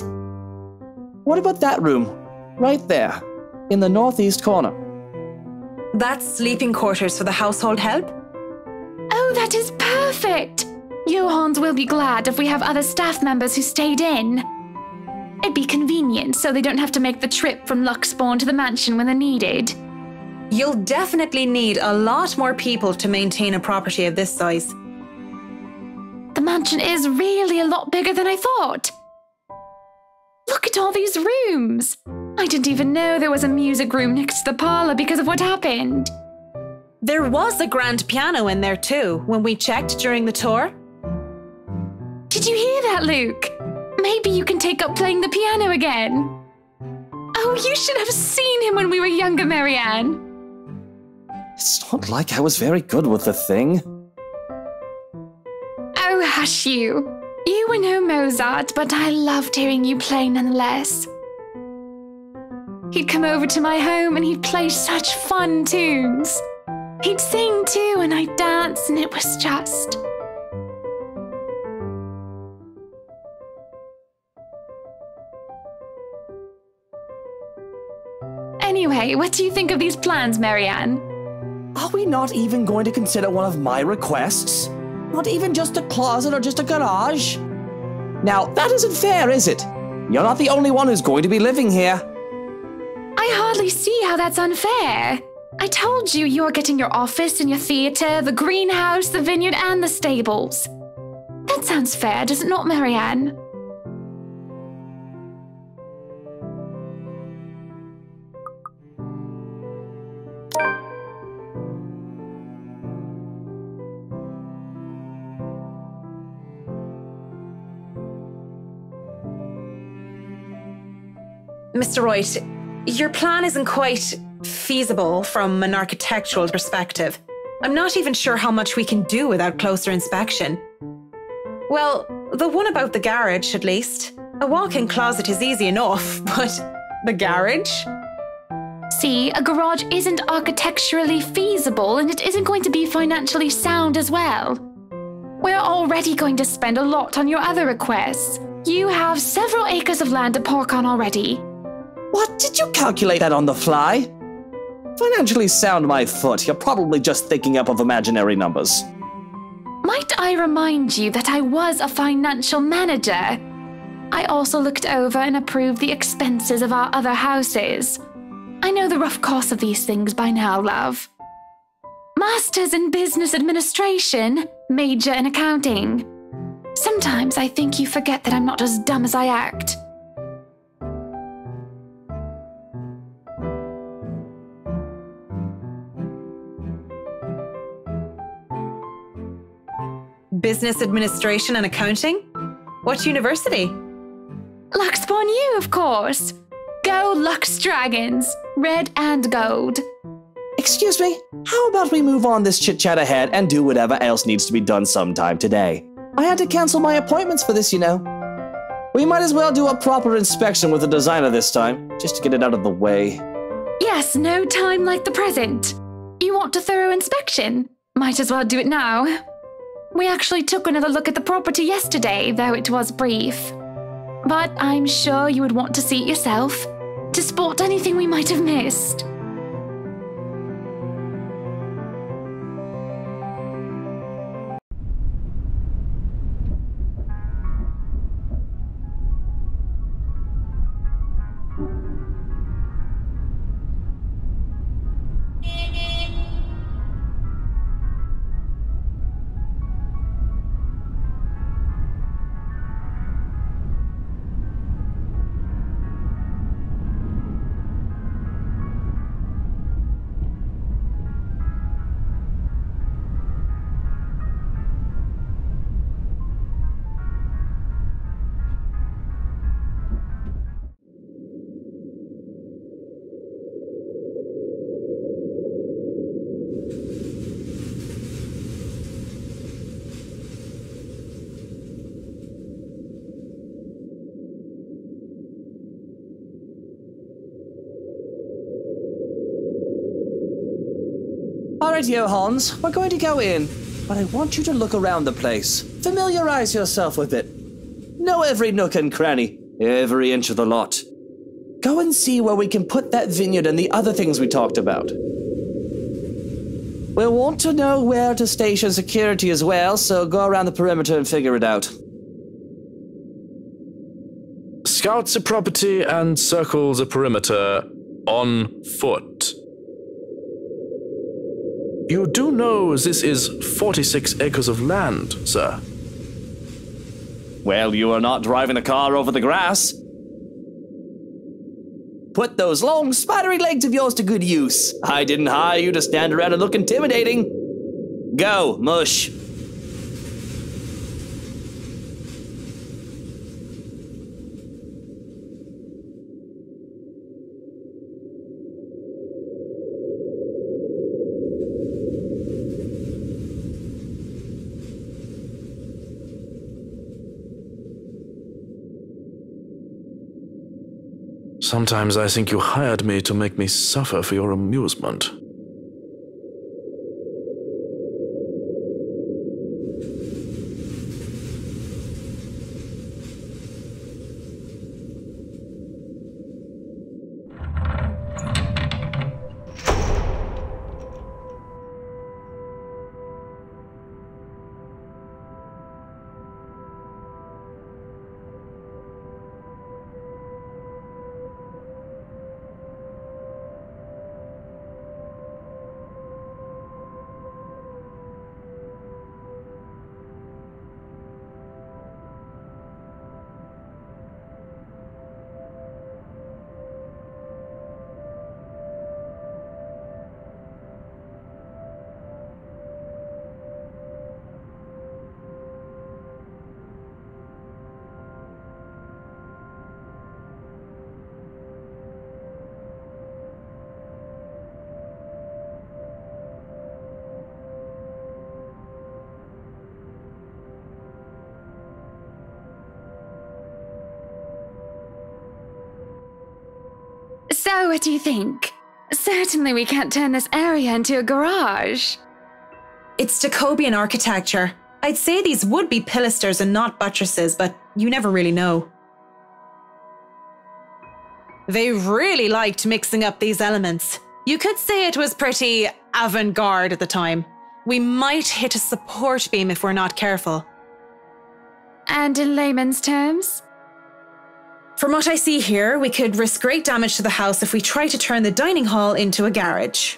What about that room? Right there, in the northeast corner. That's sleeping quarters for the household help? Oh, that is perfect! Johans will be glad if we have other staff members who stayed in. It'd be convenient so they don't have to make the trip from Luxbourne to the mansion when they're needed. You'll definitely need a lot more people to maintain a property of this size. The mansion is really a lot bigger than I thought. Look at all these rooms. I didn't even know there was a music room next to the parlor because of what happened. There was a grand piano in there too, when we checked during the tour. Did you hear that, Luke? Maybe you can take up playing the piano again. Oh, you should have seen him when we were younger, Marianne. It's not like I was very good with the thing. Oh, hush you. You were no Mozart, but I loved hearing you play nonetheless. He'd come over to my home and he'd play such fun tunes. He'd sing too and I'd dance and it was just... Anyway, what do you think of these plans, Marianne? Are we not even going to consider one of my requests? Not even just a closet or just a garage? Now, that isn't fair, is it? You're not the only one who's going to be living here. I hardly see how that's unfair. I told you you're getting your office and your theatre, the greenhouse, the vineyard, and the stables. That sounds fair, does it not, Marianne? Mr. Wright, your plan isn't quite feasible from an architectural perspective. I'm not even sure how much we can do without closer inspection. Well, the one about the garage, at least. A walk-in closet is easy enough, but the garage? See, a garage isn't architecturally feasible and it isn't going to be financially sound as well. We're already going to spend a lot on your other requests. You have several acres of land to park on already. What? Did you calculate that on the fly? Financially sound my foot. You're probably just thinking up of imaginary numbers. Might I remind you that I was a financial manager? I also looked over and approved the expenses of our other houses. I know the rough cost of these things by now, love. Masters in Business Administration, major in accounting. Sometimes I think you forget that I'm not as dumb as I act. Business Administration and Accounting? What university? Lux upon you, of course. Go Lux Dragons, red and gold. Excuse me, how about we move on this chit-chat ahead and do whatever else needs to be done sometime today? I had to cancel my appointments for this, you know. We might as well do a proper inspection with the designer this time, just to get it out of the way. Yes, no time like the present. You want a thorough inspection? Might as well do it now. We actually took another look at the property yesterday, though it was brief. But I'm sure you would want to see it yourself, to spot anything we might have missed. Alright, Johans, we're going to go in, but I want you to look around the place. Familiarize yourself with it. Know every nook and cranny, every inch of the lot. Go and see where we can put that vineyard and the other things we talked about. We'll want to know where to station security as well, so go around the perimeter and figure it out. Scout the property and circle the perimeter on foot. You do know this is 46 acres of land, sir. Well, you are not driving a car over the grass. Put those long, spidery legs of yours to good use. I didn't hire you to stand around and look intimidating. Go, mush. Sometimes I think you hired me to make me suffer for your amusement. So, what do you think? Certainly we can't turn this area into a garage. It's Jacobean architecture. I'd say these would be pilasters and not buttresses, but you never really know. They really liked mixing up these elements. You could say it was pretty avant-garde at the time. We might hit a support beam if we're not careful. And in layman's terms? From what I see here, we could risk great damage to the house if we try to turn the dining hall into a garage.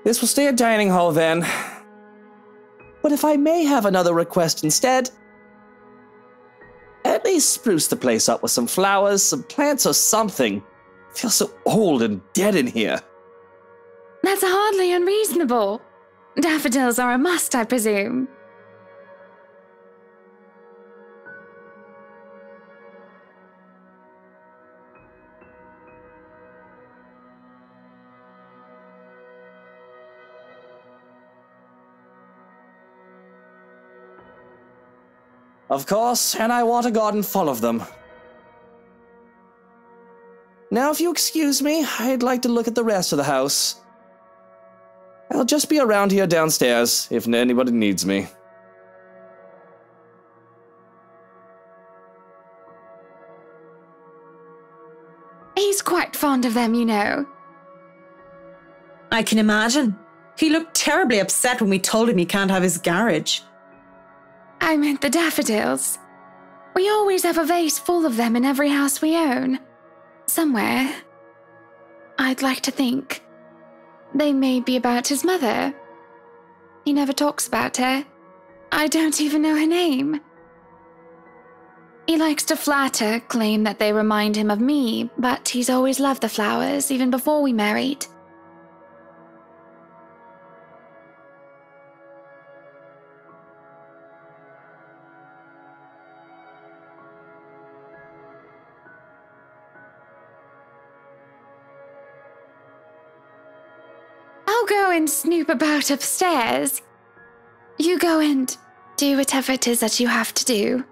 This will stay a dining hall then. But if I may have another request instead, at least spruce the place up with some flowers, some plants or something. It feels so old and dead in here. That's hardly unreasonable. Daffodils are a must, I presume. Of course, and I want a garden full of them. Now, if you excuse me, I'd like to look at the rest of the house. I'll just be around here downstairs if anybody needs me. He's quite fond of them, you know. I can imagine. He looked terribly upset when we told him he can't have his garage. I meant the daffodils. We always have a vase full of them in every house we own. Somewhere. I'd like to think. They may be about his mother. He never talks about her. I don't even know her name. He likes to flatter, claim that they remind him of me, but he's always loved the flowers, even before we married. I'll go and snoop about upstairs. You go and do whatever it is that you have to do.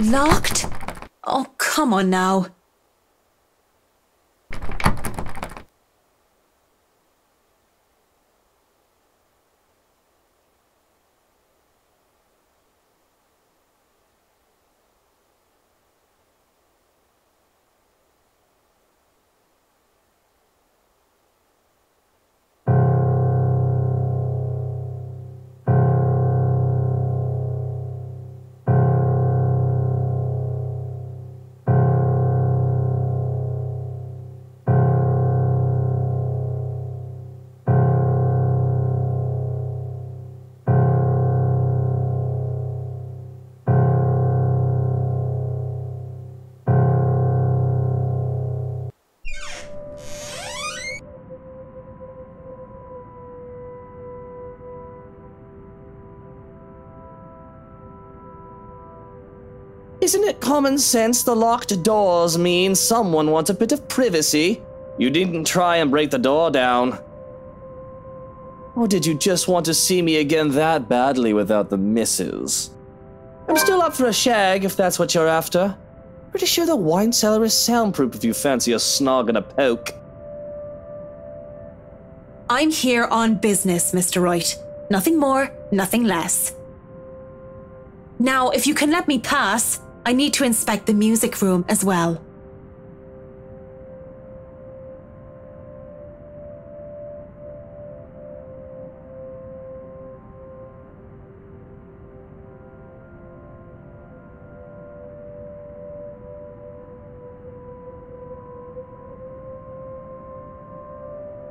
Locked? Oh, come on now. Isn't it common sense the locked doors mean someone wants a bit of privacy? You didn't try and break the door down. Or did you just want to see me again that badly without the missus? I'm still up for a shag if that's what you're after. Pretty sure the wine cellar is soundproof if you fancy a snog and a poke. I'm here on business, Mr. Wright. Nothing more, nothing less. Now, if you can let me pass, I need to inspect the music room as well.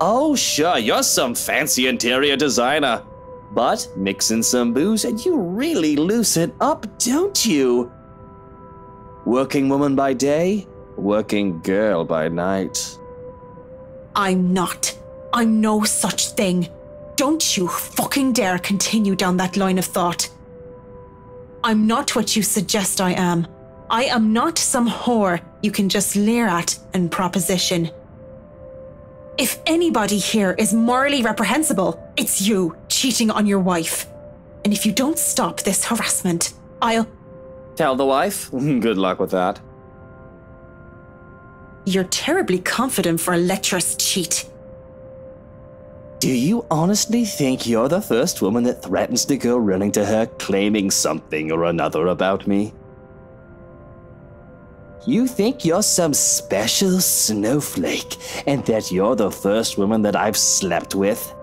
Oh, sure, you're some fancy interior designer. But mix in some booze and you really loosen it up, don't you? Working woman by day, working girl by night. I'm not. I'm no such thing. Don't you fucking dare continue down that line of thought. I'm not what you suggest I am. I am not some whore you can just leer at and proposition. If anybody here is morally reprehensible, it's you cheating on your wife. And if you don't stop this harassment, I'll... Tell the wife? Good luck with that. You're terribly confident for a lecherous cheat. Do you honestly think you're the first woman that threatens to go running to her claiming something or another about me? You think you're some special snowflake and that you're the first woman that I've slept with?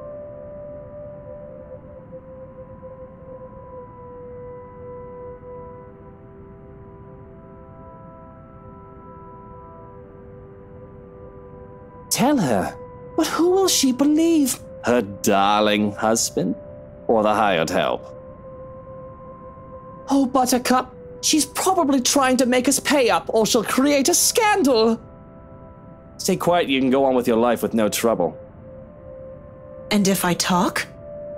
Tell her, but who will she believe? Her darling husband or the hired help? Oh, Buttercup, she's probably trying to make us pay up or she'll create a scandal. Stay quiet, you can go on with your life with no trouble. And if I talk?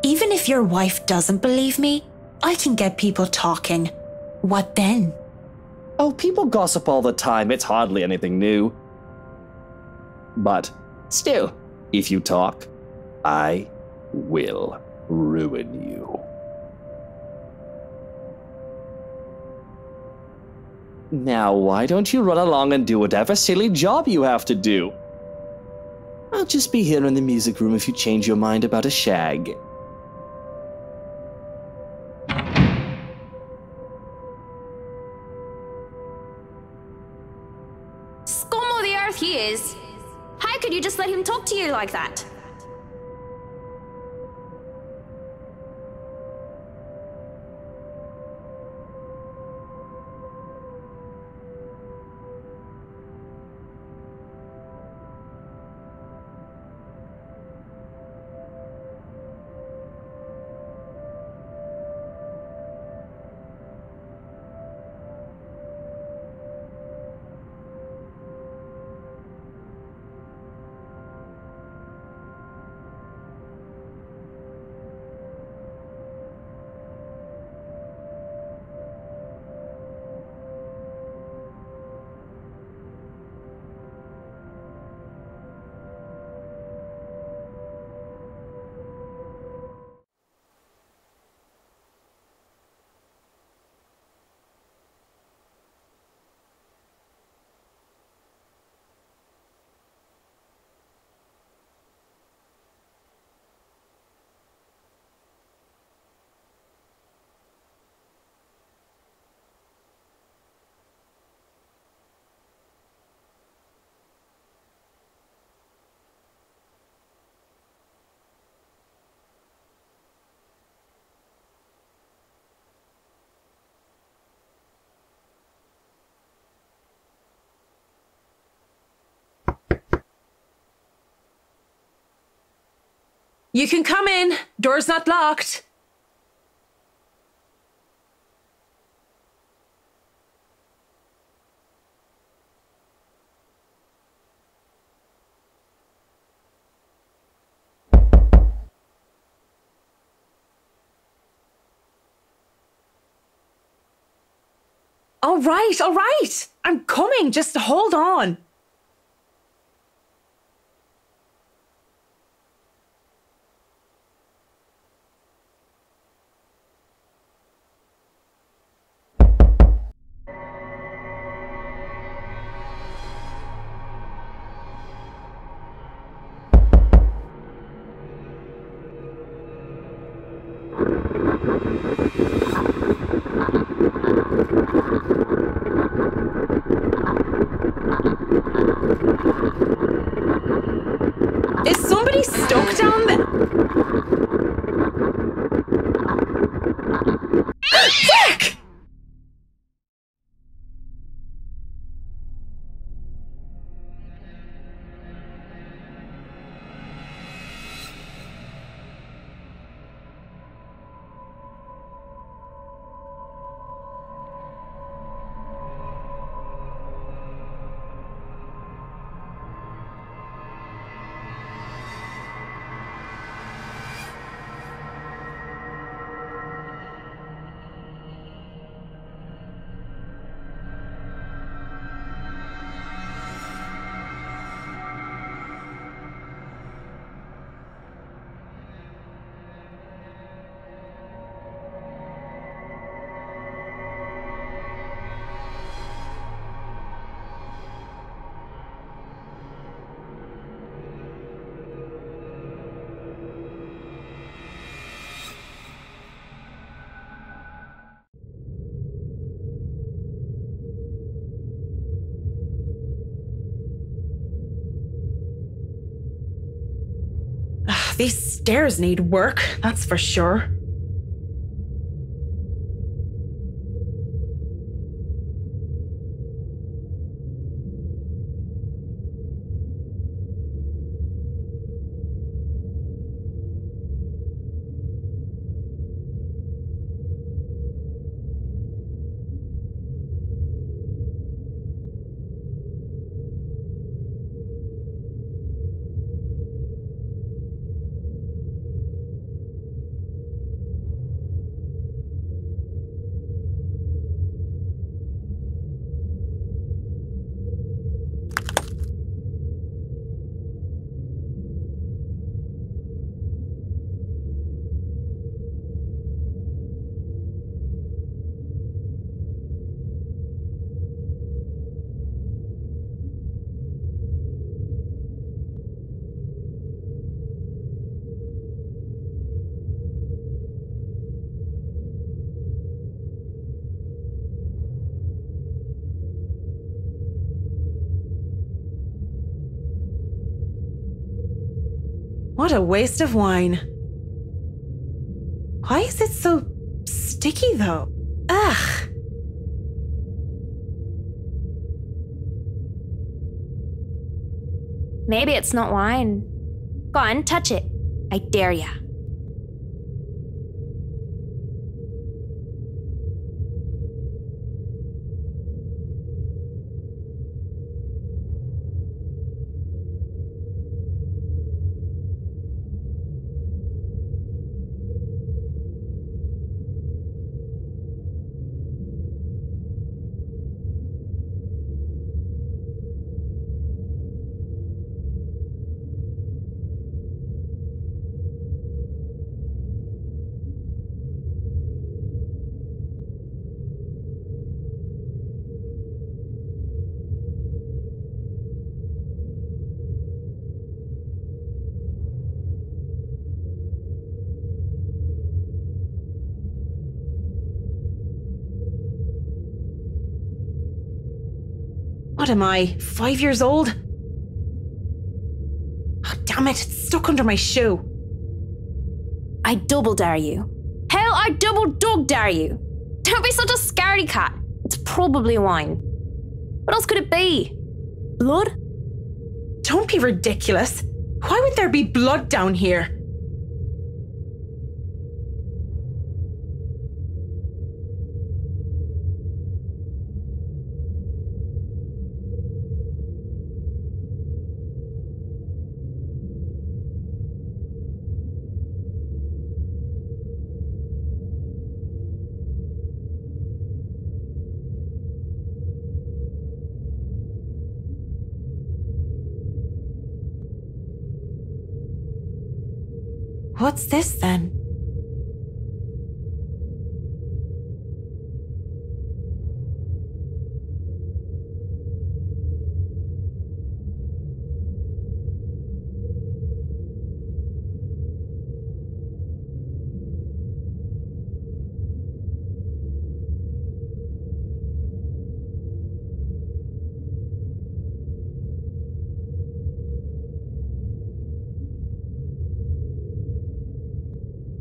Even if your wife doesn't believe me, I can get people talking. What then? Oh, people gossip all the time, it's hardly anything new. But still, if you talk, I will ruin you. Now, why don't you run along and do whatever silly job you have to do? I'll just be here in the music room if you change your mind about a shag. Scum of the earth he is. How could you just let him talk to you like that? You can come in. Door's not locked. All right. I'm coming. Just hold on. Is somebody stuck down there? Fuck! These stairs need work, that's for sure. What a waste of wine. Why is it so sticky though? Ugh. Maybe it's not wine. Go on, touch it. I dare ya. What am I, 5 years old? Oh, damn it, it's stuck under my shoe. I double dare you. Hell, I double dog dare you. Don't be such a scaredy cat. It's probably wine. What else could it be? Blood? Don't be ridiculous. Why would there be blood down here? What's this then?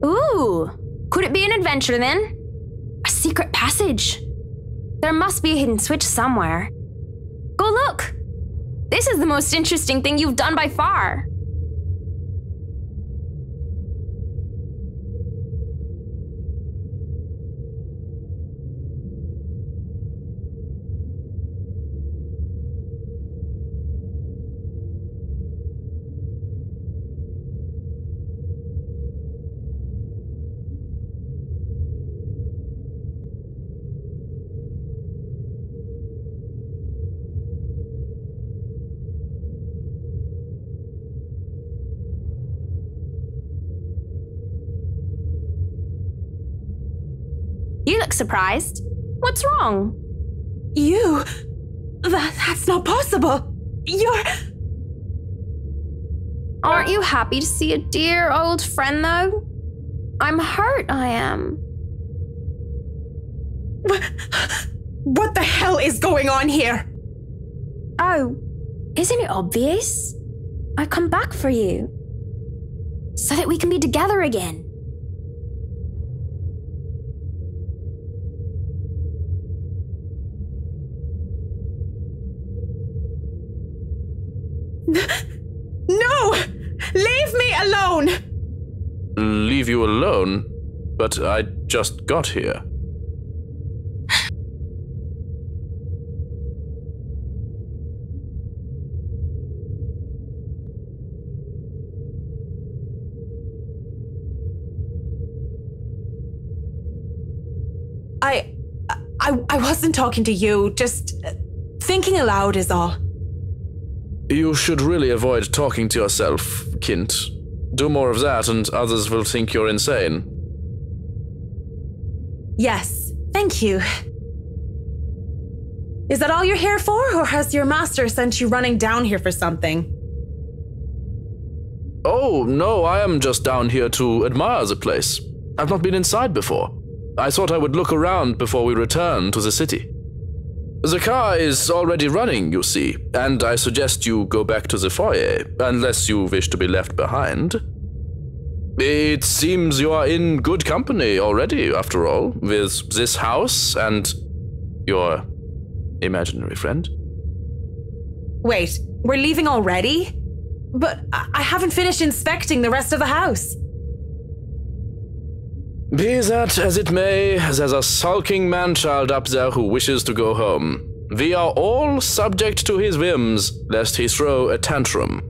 Ooh, could it be an adventure then? A secret passage. There must be a hidden switch somewhere. Go look. This is the most interesting thing you've done by far. You look surprised. What's wrong? You? That's not possible. You're... Aren't you happy to see a dear old friend, though? I'm hurt, I am. What the hell is going on here? Oh, isn't it obvious? I've come back for you. So that we can be together again. No! Leave me alone! Leave you alone? But I just got here. I wasn't talking to you, just thinking aloud is all. You should really avoid talking to yourself, Kint. Do more of that and others will think you're insane. Yes, thank you. Is that all you're here for, or has your master sent you running down here for something? Oh, no, I am just down here to admire the place. I've not been inside before. I thought I would look around before we return to the city. The car is already running, you see, and I suggest you go back to the foyer, unless you wish to be left behind. It seems you are in good company already, after all, with this house and your imaginary friend. Wait, we're leaving already? But I haven't finished inspecting the rest of the house. Be that as it may, there's a sulking man-child up there who wishes to go home. We are all subject to his whims, lest he throw a tantrum.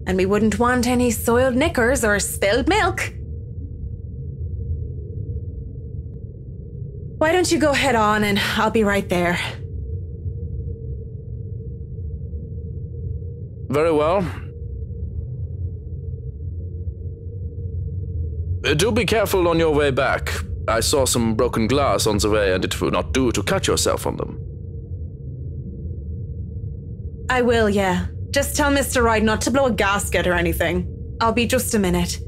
And we wouldn't want any soiled knickers or spilled milk. Why don't you go head on and I'll be right there. Very well. Do be careful on your way back. I saw some broken glass on the way and it would not do to cut yourself on them. I will, yeah. Just tell Mr. Wright not to blow a gasket or anything. I'll be just a minute.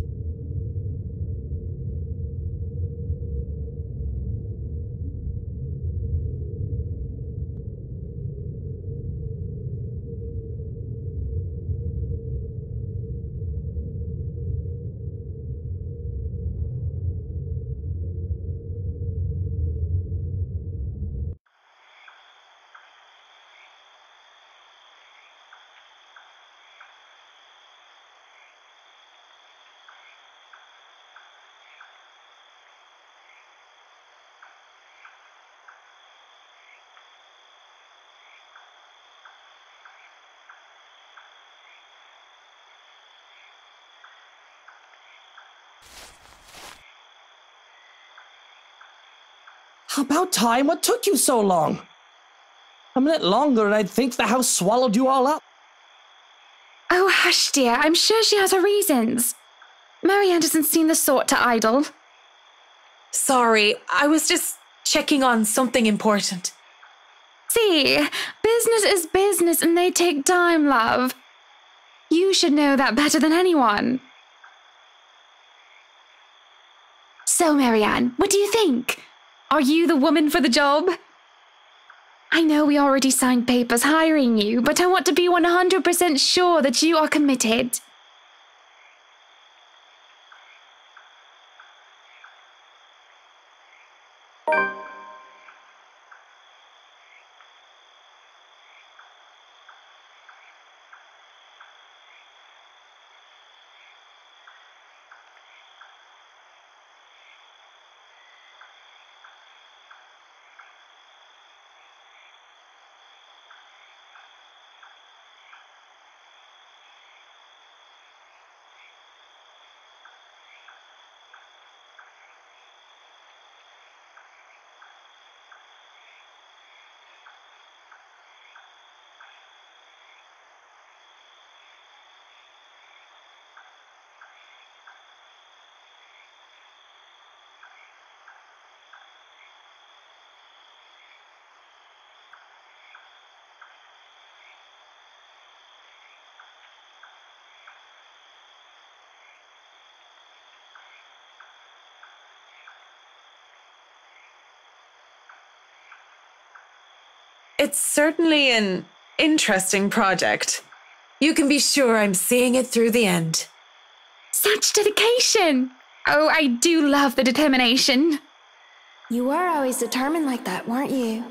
About time. What took you so long? A minute longer and I'd think the house swallowed you all up. Oh, hush, dear. I'm sure she has her reasons. Marianne doesn't seem the sort to idle. Sorry, I was just checking on something important. See, business is business and they take time, love. You should know that better than anyone. So, Marianne, what do you think? Are you the woman for the job? I know we already signed papers hiring you, but I want to be 100% sure that you are committed. It's certainly an interesting project. You can be sure I'm seeing it through the end. Such dedication! Oh, I do love the determination. You were always determined like that, weren't you?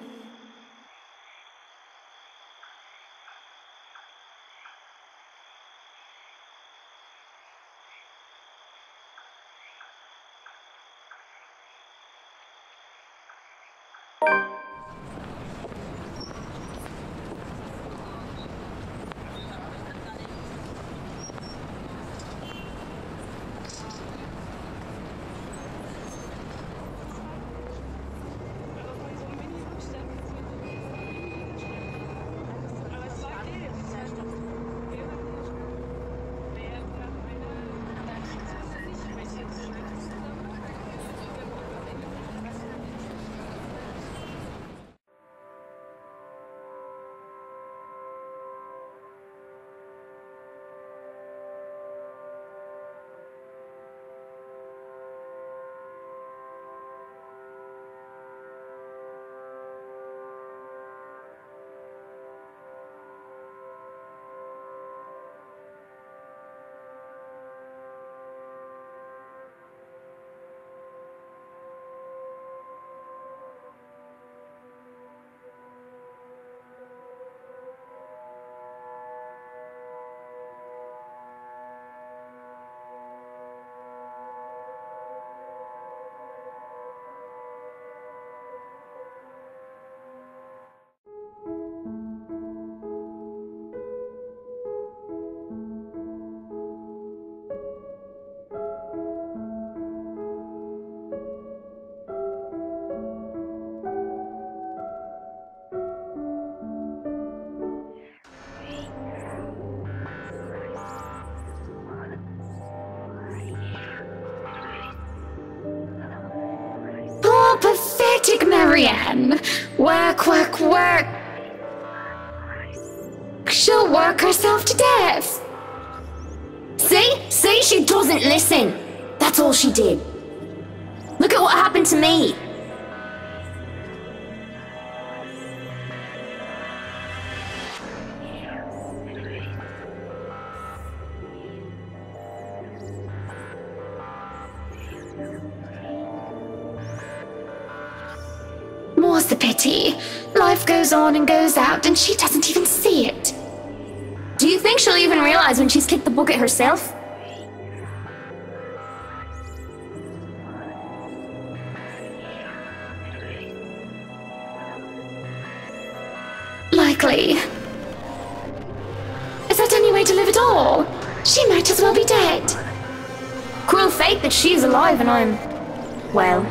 Pathetic Marianne. Work, work, work. She'll work herself to death. See, she doesn't listen. That's all she did. Look at what happened to me. More's the pity. Life goes on and goes out, and she doesn't even see it. Do you think she'll even realize when she's kicked the bucket herself? Likely. Is that any way to live at all? She might as well be dead. Cruel fate that she's alive and I'm... well...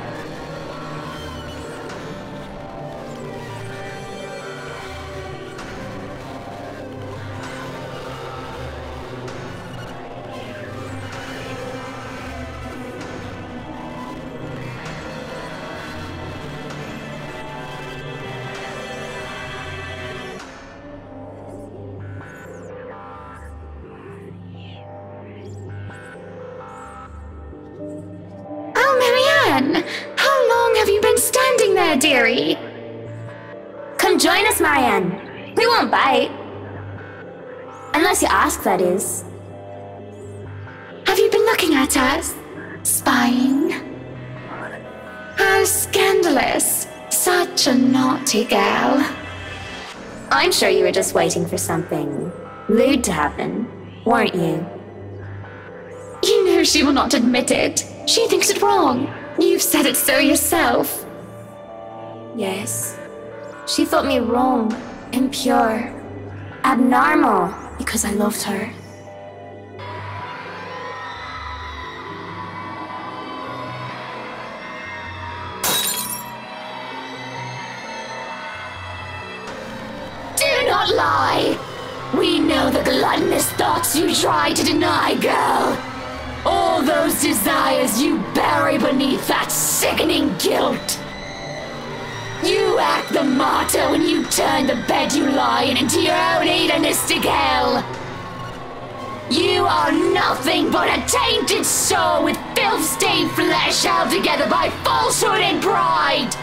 Marianne! How long have you been standing there, dearie? Come join us, Marianne. We won't bite. Unless you ask, that is. Have you been looking at us? Spying? How scandalous. Such a naughty girl. I'm sure you were just waiting for something lewd to happen, weren't you? You know she will not admit it. She thinks it wrong. You've said it so yourself. Yes. She thought me wrong, impure, abnormal, because I loved her. Do not lie! We know the gluttonous thoughts you try to deny, girl. All those desires you bury beneath that sickening guilt. You act the martyr when you turn the bed you lie in into your own hedonistic hell. You are nothing but a tainted soul with filth-stained flesh held together by falsehood and pride.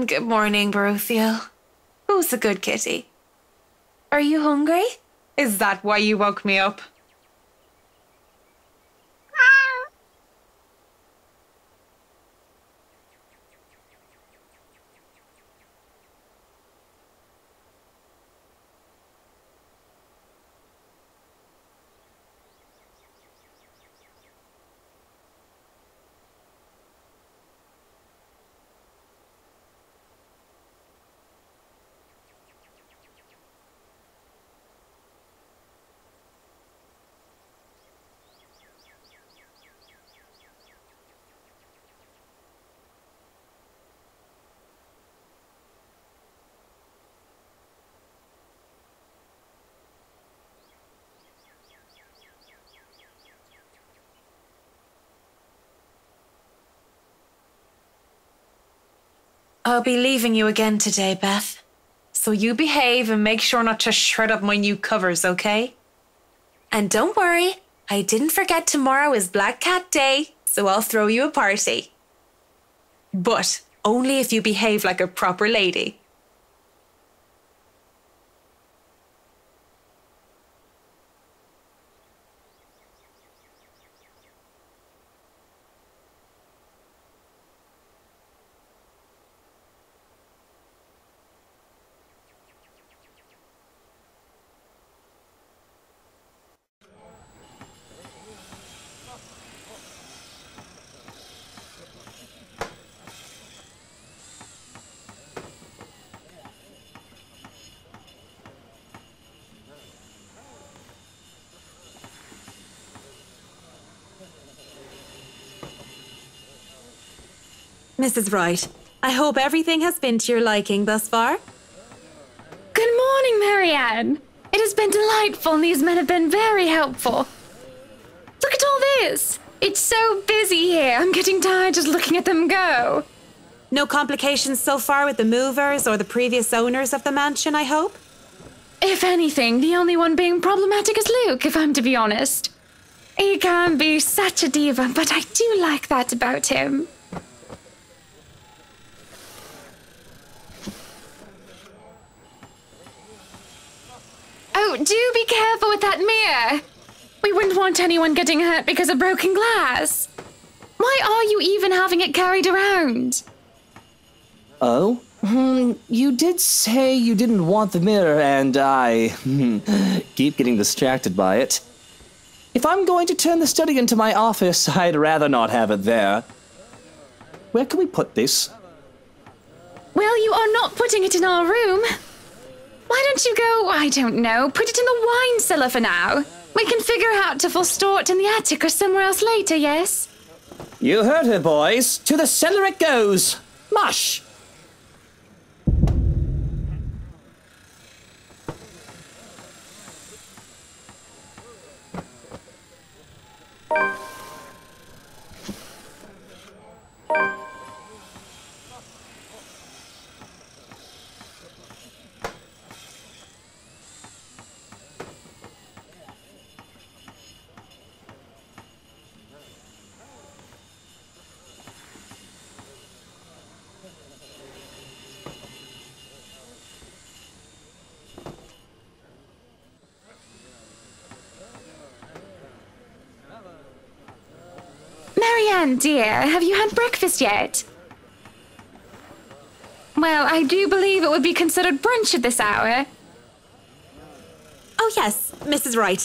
Good morning, Baruthiel. Who's the good kitty? Are you hungry? Is that why you woke me up? I'll be leaving you again today, Beth. So you behave and make sure not to shred up my new covers, okay? And don't worry, I didn't forget tomorrow is Black Cat Day, so I'll throw you a party. But only if you behave like a proper lady. Mrs. Wright, I hope everything has been to your liking thus far. Good morning, Marianne. It has been delightful and these men have been very helpful. Look at all this. It's so busy here. I'm getting tired just looking at them go. No complications so far with the movers or the previous owners of the mansion, I hope? If anything, the only one being problematic is Luke, if I'm to be honest. He can be such a diva, but I do like that about him. Oh, do be careful with that mirror. We wouldn't want anyone getting hurt because of broken glass. Why are you even having it carried around? Oh? You did say you didn't want the mirror, and I keep getting distracted by it. If I'm going to turn the study into my office, I'd rather not have it there. Where can we put this? Well, you are not putting it in our room. Why don't you go, I don't know, put it in the wine cellar for now? We can figure out to store it in the attic or somewhere else later, yes? You heard her, boys. To the cellar it goes. Mush! Marianne, dear, have you had breakfast yet? Well, I do believe it would be considered brunch at this hour. Oh, yes, Mrs. Wright.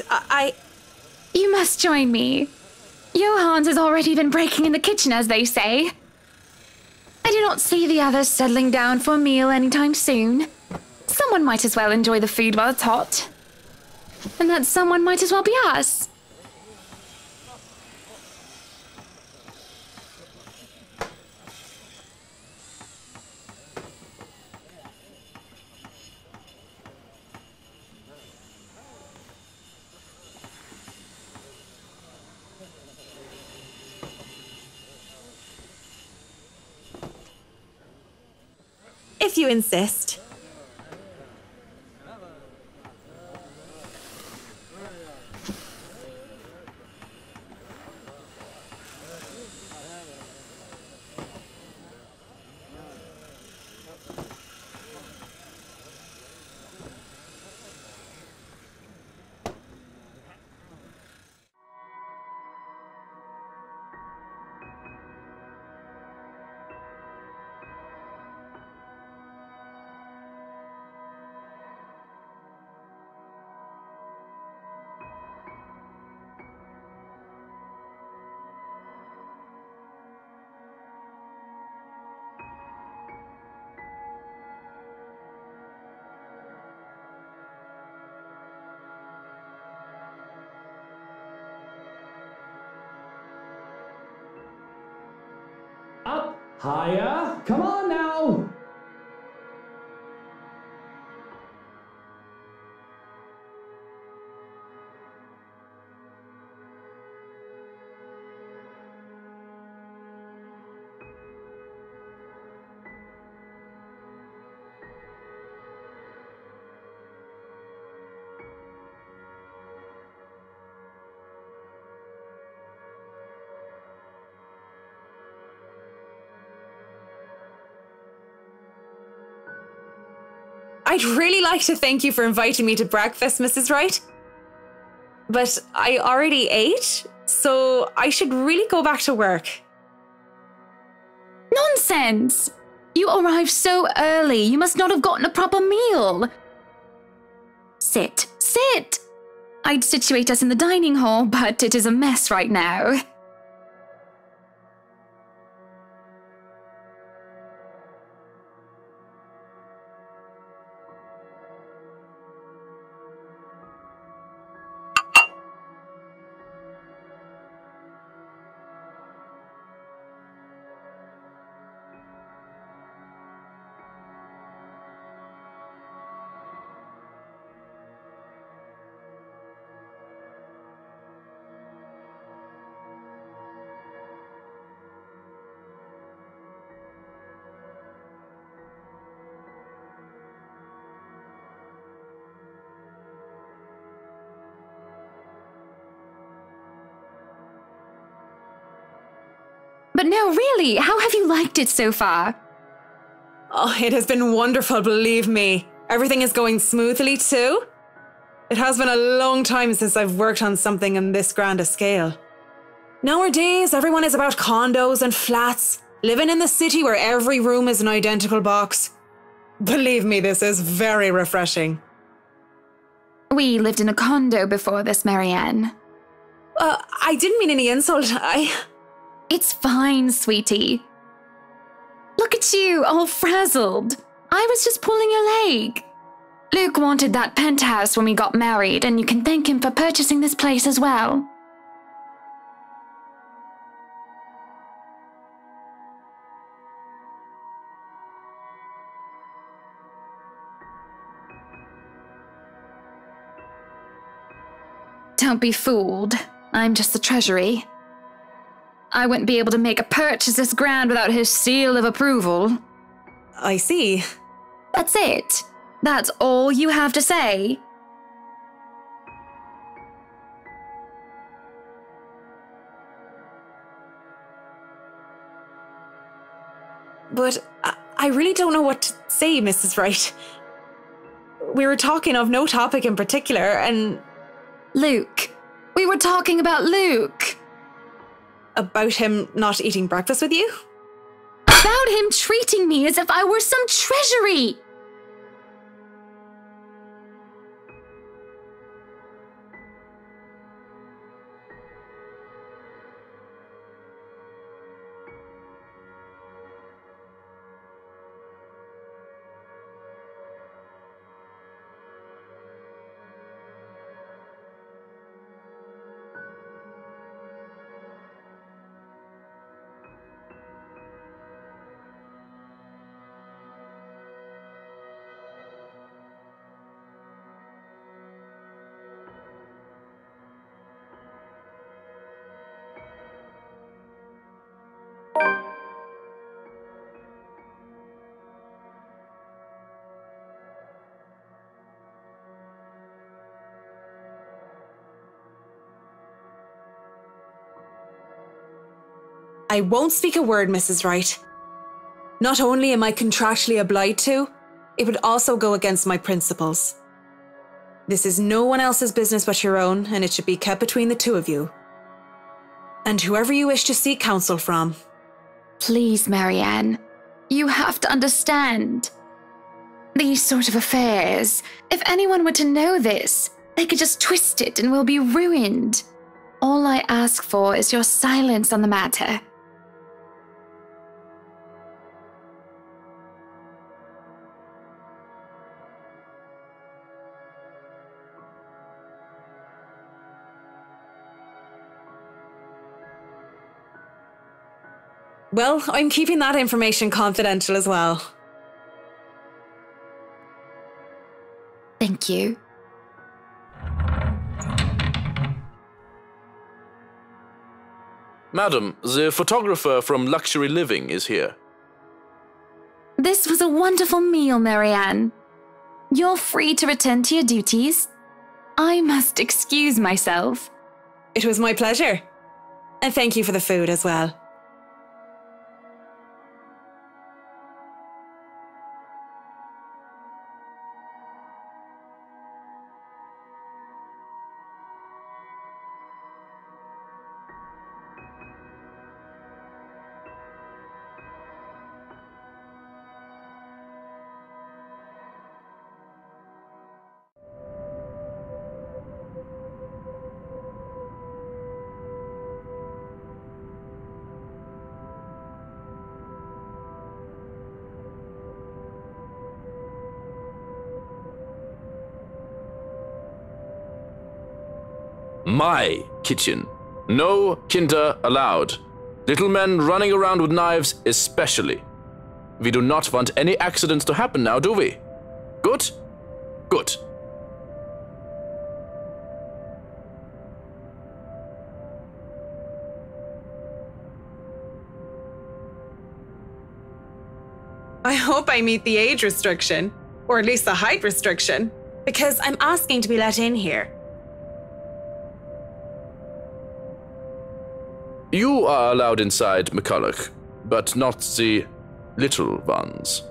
You must join me. Johans has already been breaking in the kitchen, as they say. I do not see the others settling down for a meal anytime soon. Someone might as well enjoy the food while it's hot. And that someone might as well be us. If you insist. Up, higher, come on now! I'd really like to thank you for inviting me to breakfast, Mrs. Wright. But I already ate, so I should really go back to work. Nonsense! You arrived so early, you must not have gotten a proper meal. Sit, sit! I'd situate us in the dining hall, but it is a mess right now. But no, really, how have you liked it so far? Oh, it has been wonderful, believe me. Everything is going smoothly too. It has been a long time since I've worked on something on this grand a scale. Nowadays, everyone is about condos and flats, living in the city where every room is an identical box. Believe me, this is very refreshing. We lived in a condo before this, Marianne. I didn't mean any insult. It's fine, sweetie. Look at you, all frazzled. I was just pulling your leg. Luke wanted that penthouse when we got married, and you can thank him for purchasing this place as well. Don't be fooled. I'm just the treasury. I wouldn't be able to make a purchase this grand without his seal of approval. I see. That's it. That's all you have to say. But I really don't know what to say, Mrs. Wright. We were talking of no topic in particular, and... Luke. We were talking about Luke. About him not eating breakfast with you? About him treating me as if I were some treasury. I won't speak a word, Mrs. Wright. Not only am I contractually obliged to, it would also go against my principles. This is no one else's business but your own, and it should be kept between the two of you. And whoever you wish to seek counsel from. Please, Marianne. You have to understand. These sort of affairs, if anyone were to know this, they could just twist it and we'll be ruined. All I ask for is your silence on the matter. Well, I'm keeping that information confidential as well. Thank you. Madam, the photographer from Luxury Living is here. This was a wonderful meal, Marianne. You're free to return to your duties. I must excuse myself. It was my pleasure. And thank you for the food as well. My kitchen. No kinder allowed. Little men running around with knives especially. We do not want any accidents to happen now, do we? Good? Good. I hope I meet the age restriction, or at least the height restriction, because I'm asking to be let in here. You are allowed inside, McCulloch, but not the little ones.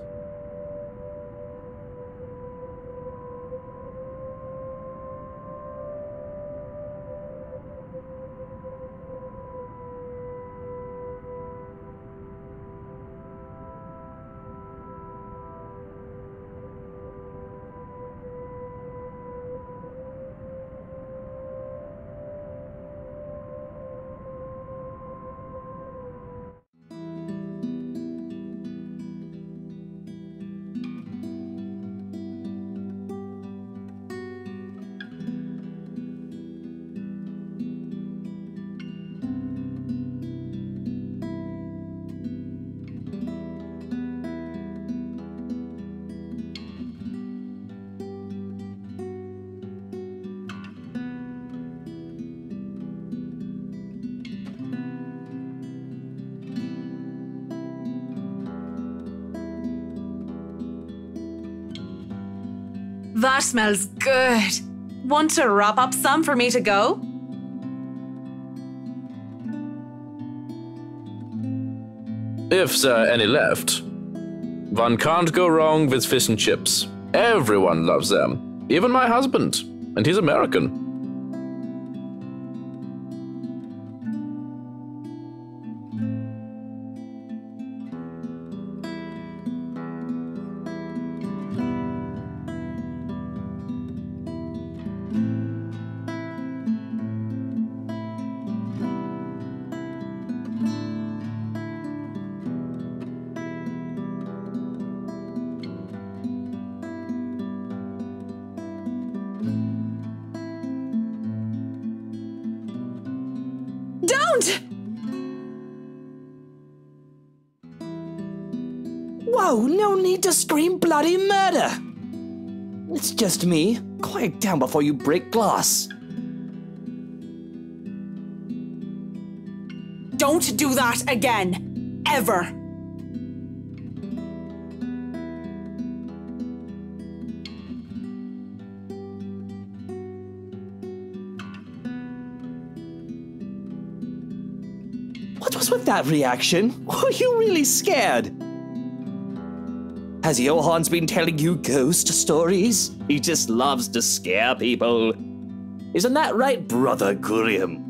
That smells good. Want to wrap up some for me to go? If there are any left. One can't go wrong with fish and chips. Everyone loves them. Even my husband. And he's American. Whoa, no need to scream bloody murder! It's just me. Quiet down before you break glass. Don't do that again. Ever. What was with that reaction? Were you really scared? Has Johan's been telling you ghost stories? He just loves to scare people. Isn't that right, Brother Gurium?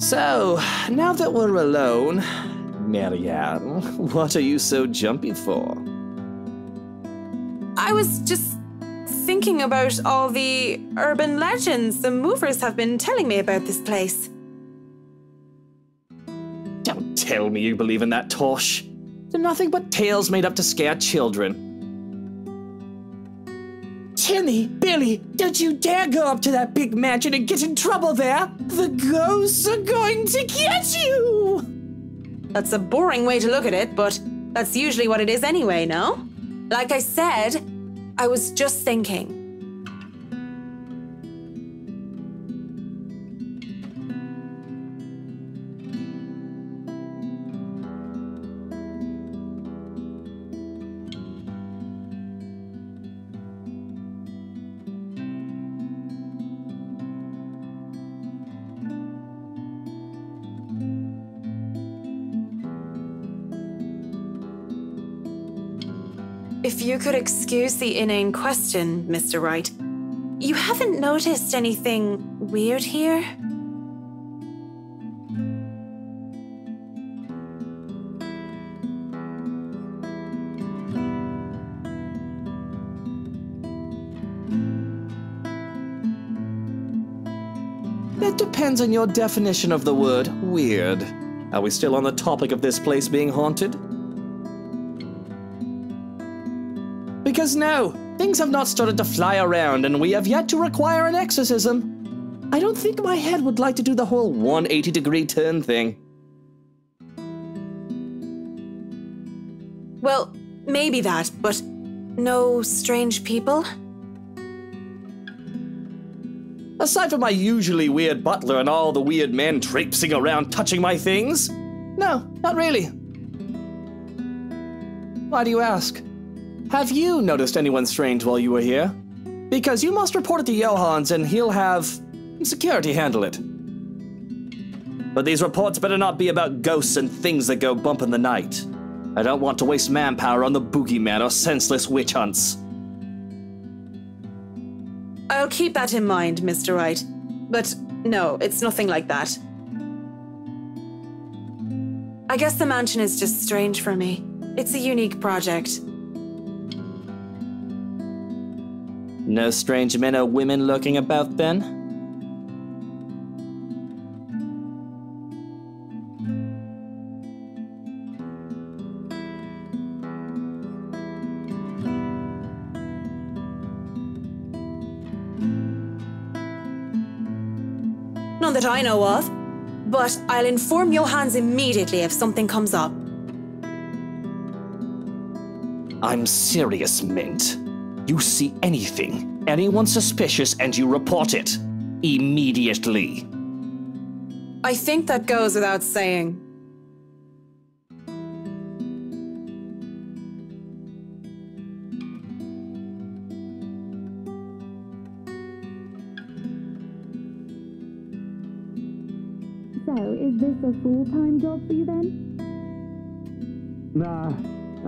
So, now that we're alone, Marianne, what are you so jumpy for? I was just thinking about all the urban legends the movers have been telling me about this place. Don't tell me you believe in that tosh. They're nothing but tales made up to scare children. Timmy, Billy, don't you dare go up to that big mansion and get in trouble there! The ghosts are going to get you! That's a boring way to look at it, but that's usually what it is anyway, no? Like I said, I was just thinking. If you could excuse the inane question, Mr. Wright, you haven't noticed anything weird here? That depends on your definition of the word weird. Are we still on the topic of this place being haunted? Because no, things have not started to fly around and we have yet to require an exorcism. I don't think my head would like to do the whole 180-degree turn thing. Well, maybe that, but no strange people? Aside from my usually weird butler and all the weird men traipsing around touching my things? No, not really. Why do you ask? Have you noticed anyone strange while you were here? Because you must report it to Johan's and he'll have security handle it. But these reports better not be about ghosts and things that go bump in the night. I don't want to waste manpower on the boogeyman or senseless witch hunts. I'll keep that in mind, Mr. Wright. But no, it's nothing like that. I guess the mansion is just strange for me. It's a unique project. No strange men or women lurking about then? None that I know of. But I'll inform Johans immediately if something comes up. I'm serious, Mint. You see anything, anyone suspicious, and you report it. Immediately. I think that goes without saying. So, is this a full-time job for you then? Nah,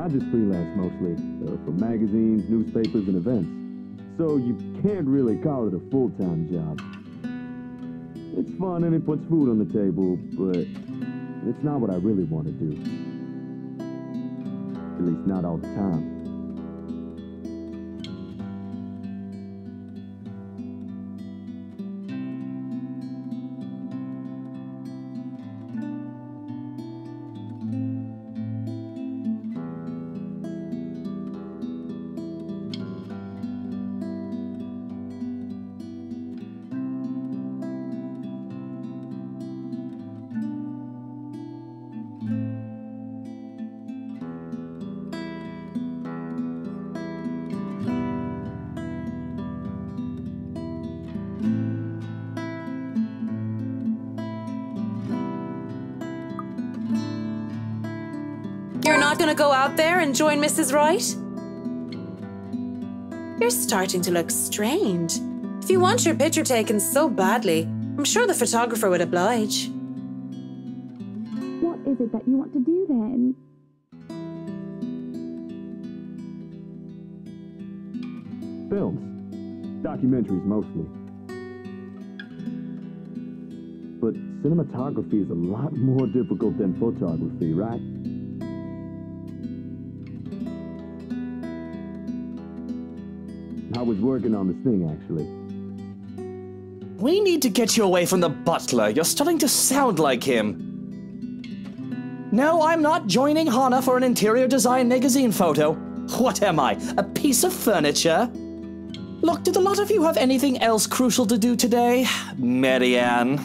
I just freelance mostly, for magazines, newspapers, and events. So you can't really call it a full-time job. It's fun and it puts food on the table, but it's not what I really want to do. At least not all the time. You're not gonna go out there and join Mrs. Wright? You're starting to look strained. If you want your picture taken so badly, I'm sure the photographer would oblige. What is it that you want to do then? Films. Documentaries mostly. But cinematography is a lot more difficult than photography, right? I was working on this thing, actually. We need to get you away from the butler. You're starting to sound like him. No, I'm not joining Hana for an interior design magazine photo. What am I, a piece of furniture? Look, did a lot of you have anything else crucial to do today? Marianne?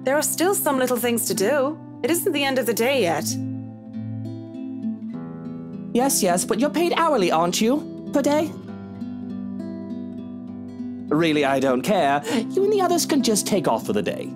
There are still some little things to do. It isn't the end of the day yet. Yes, but you're paid hourly, aren't you? Per day? Really, I don't care. You and the others can just take off for the day.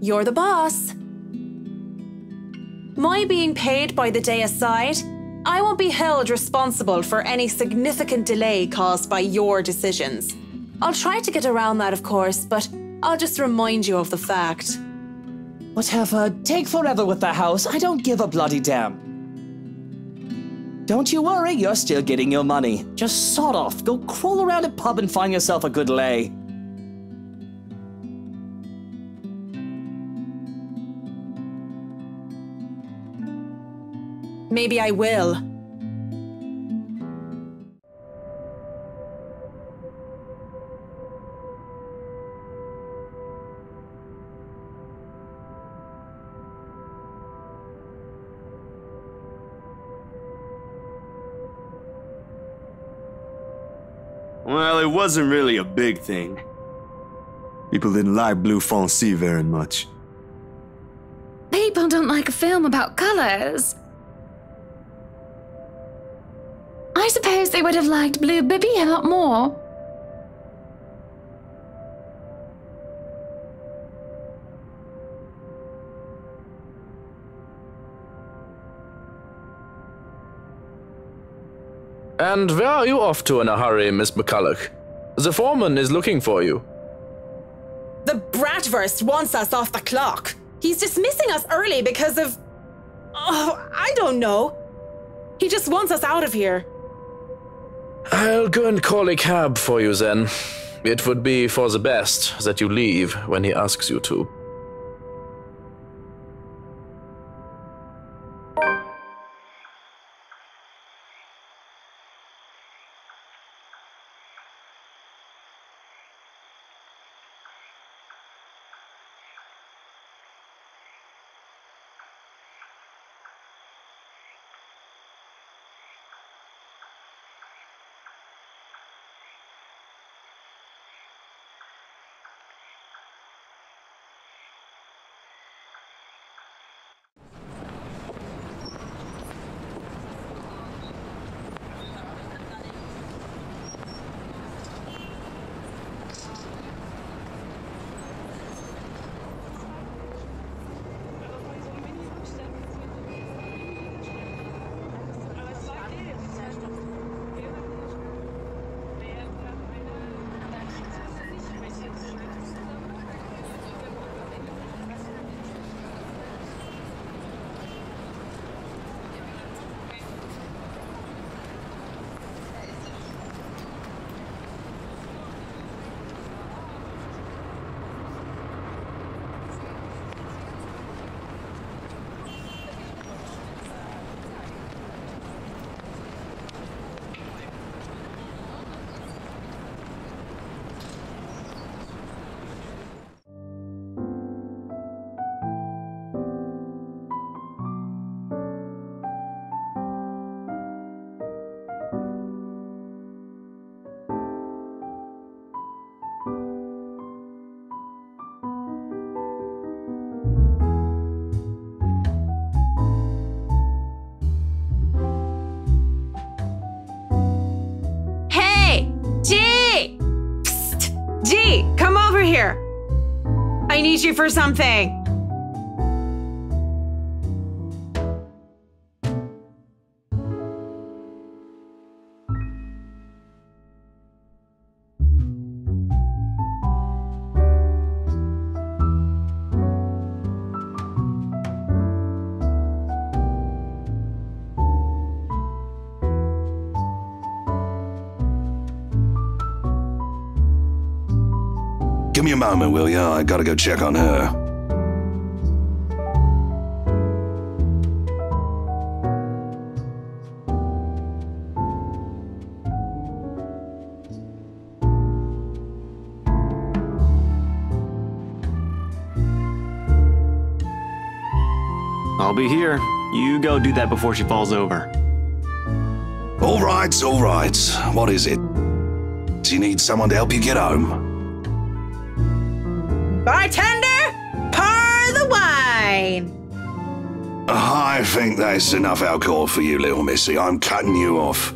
You're the boss. My being paid by the day aside, I won't be held responsible for any significant delay caused by your decisions. I'll try to get around that, of course, but I'll just remind you of the fact. Whatever, take forever with the house. I don't give a bloody damn. Don't you worry, you're still getting your money. Just sod off, go crawl around a pub and find yourself a good lay. Maybe I will. Well, it wasn't really a big thing. People didn't like Blue Fonzie very much. People don't like a film about colors. I suppose they would have liked Blue Bibby a lot more. And where are you off to in a hurry, Miss McCulloch? The foreman is looking for you. The brat Adverse wants us off the clock. He's dismissing us early because of... Oh, I don't know. He just wants us out of here. I'll go and call a cab for you then. It would be for the best that you leave when he asks you to. Here. I need you for something. Give me a moment, will ya? I gotta go check on her. I'll be here. You go do that before she falls over. All right, all right. What is it? Do you need someone to help you get home? Bartender, pour the wine. I think that's enough alcohol for you, little missy. I'm cutting you off.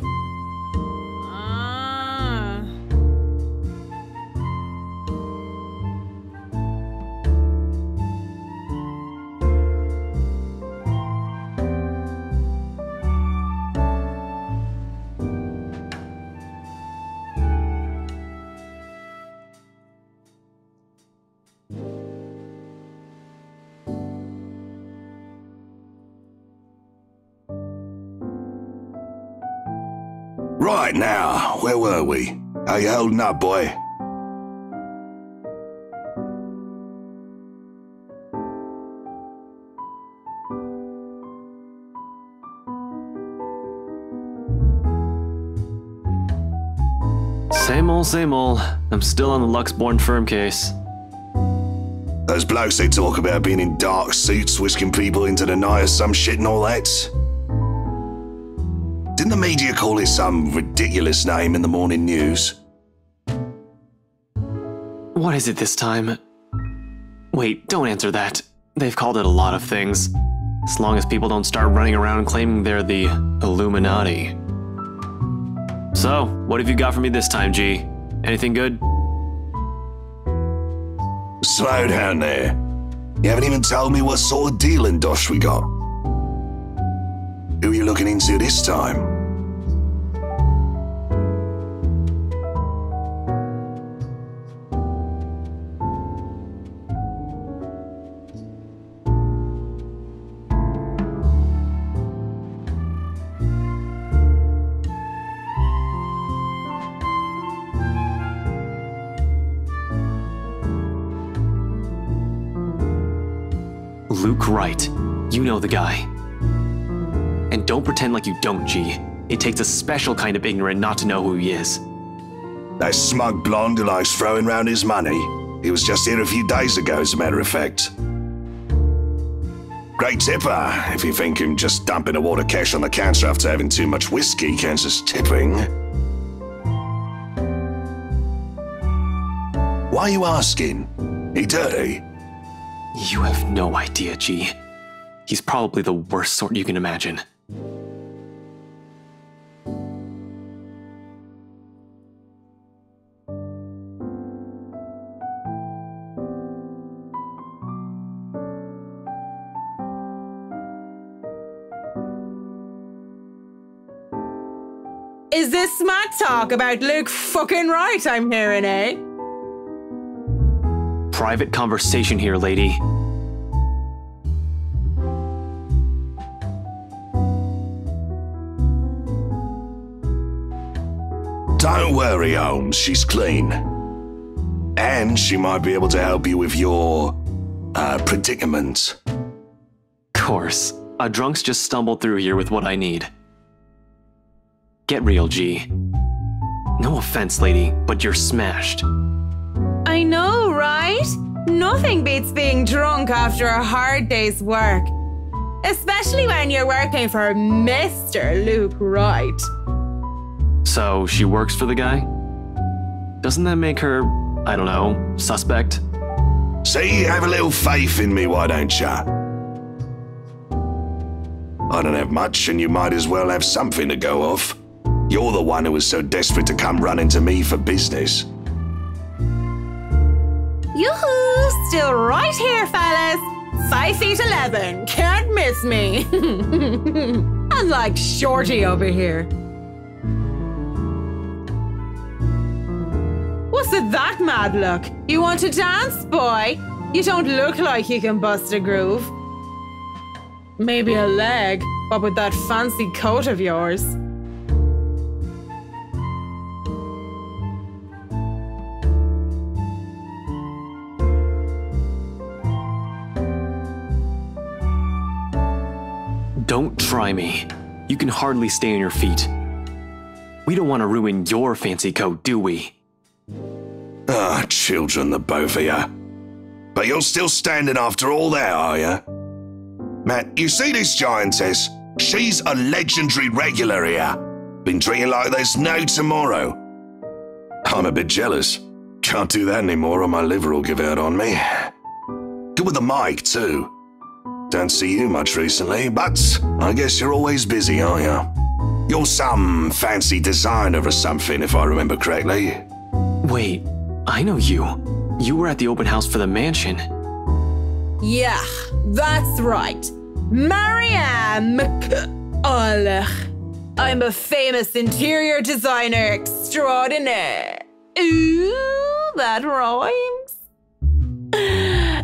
Right now, where were we? How you holding up, boy? Same old, same old. I'm still on the Luxborn firm case. Those blokes they talk about being in dark suits, whisking people into the night or some shit and all that. Didn't the media call it some ridiculous name in the morning news? What is it this time? Wait, don't answer that. They've called it a lot of things. As long as people don't start running around claiming they're the Illuminati. So, what have you got for me this time, G? Anything good? Slow down there. You haven't even told me what sort of dealing dosh we got. Who are you looking into this time? Luke Wright. You know the guy. And don't pretend like you don't, G. It takes a special kind of ignorant not to know who he is. That smug blonde who likes throwing round his money. He was just here a few days ago, as a matter of fact. Great tipper, if you think him just dumping a wad of cash on the counter after having too much whiskey counts as tipping. Why are you asking? He dirty? You have no idea, G. He's probably the worst sort you can imagine. Is this smack talk about Luke fucking Wright I'm hearing, eh? Private conversation here, lady. Don't worry, Holmes, she's clean. And she might be able to help you with your, predicament. Course. A drunk's just stumbled through here with what I need. Get real, G. No offense, lady, but you're smashed. I know, right? Nothing beats being drunk after a hard day's work. Especially when you're working for Mr. Luke Wright. So, she works for the guy? Doesn't that make her, I don't know, suspect? See, have a little faith in me, why don't ya? I don't have much, and you might as well have something to go off. You're the one who was so desperate to come running to me for business. Yoo-hoo! Still right here, fellas. 5'11", can't miss me. Unlike Shorty over here. What's with that mad look? You want to dance, boy? You don't look like you can bust a groove. Maybe a leg, but with that fancy coat of yours. Don't try me. You can hardly stay on your feet. We don't want to ruin your fancy coat, do we? Ah, children, the both of ya. But you're still standing after all that, are ya? Matt, you see this giantess? She's a legendary regular here. Been drinking like there's no tomorrow. I'm a bit jealous. Can't do that anymore or my liver will give out on me. Good with the mic, too. Don't see you much recently, but I guess you're always busy, aren't you? You're some fancy designer or something, if I remember correctly. Wait, I know you. You were at the open house for the mansion. Yeah, that's right. Marianne I'm a famous interior designer extraordinaire. Ooh, that rhymes.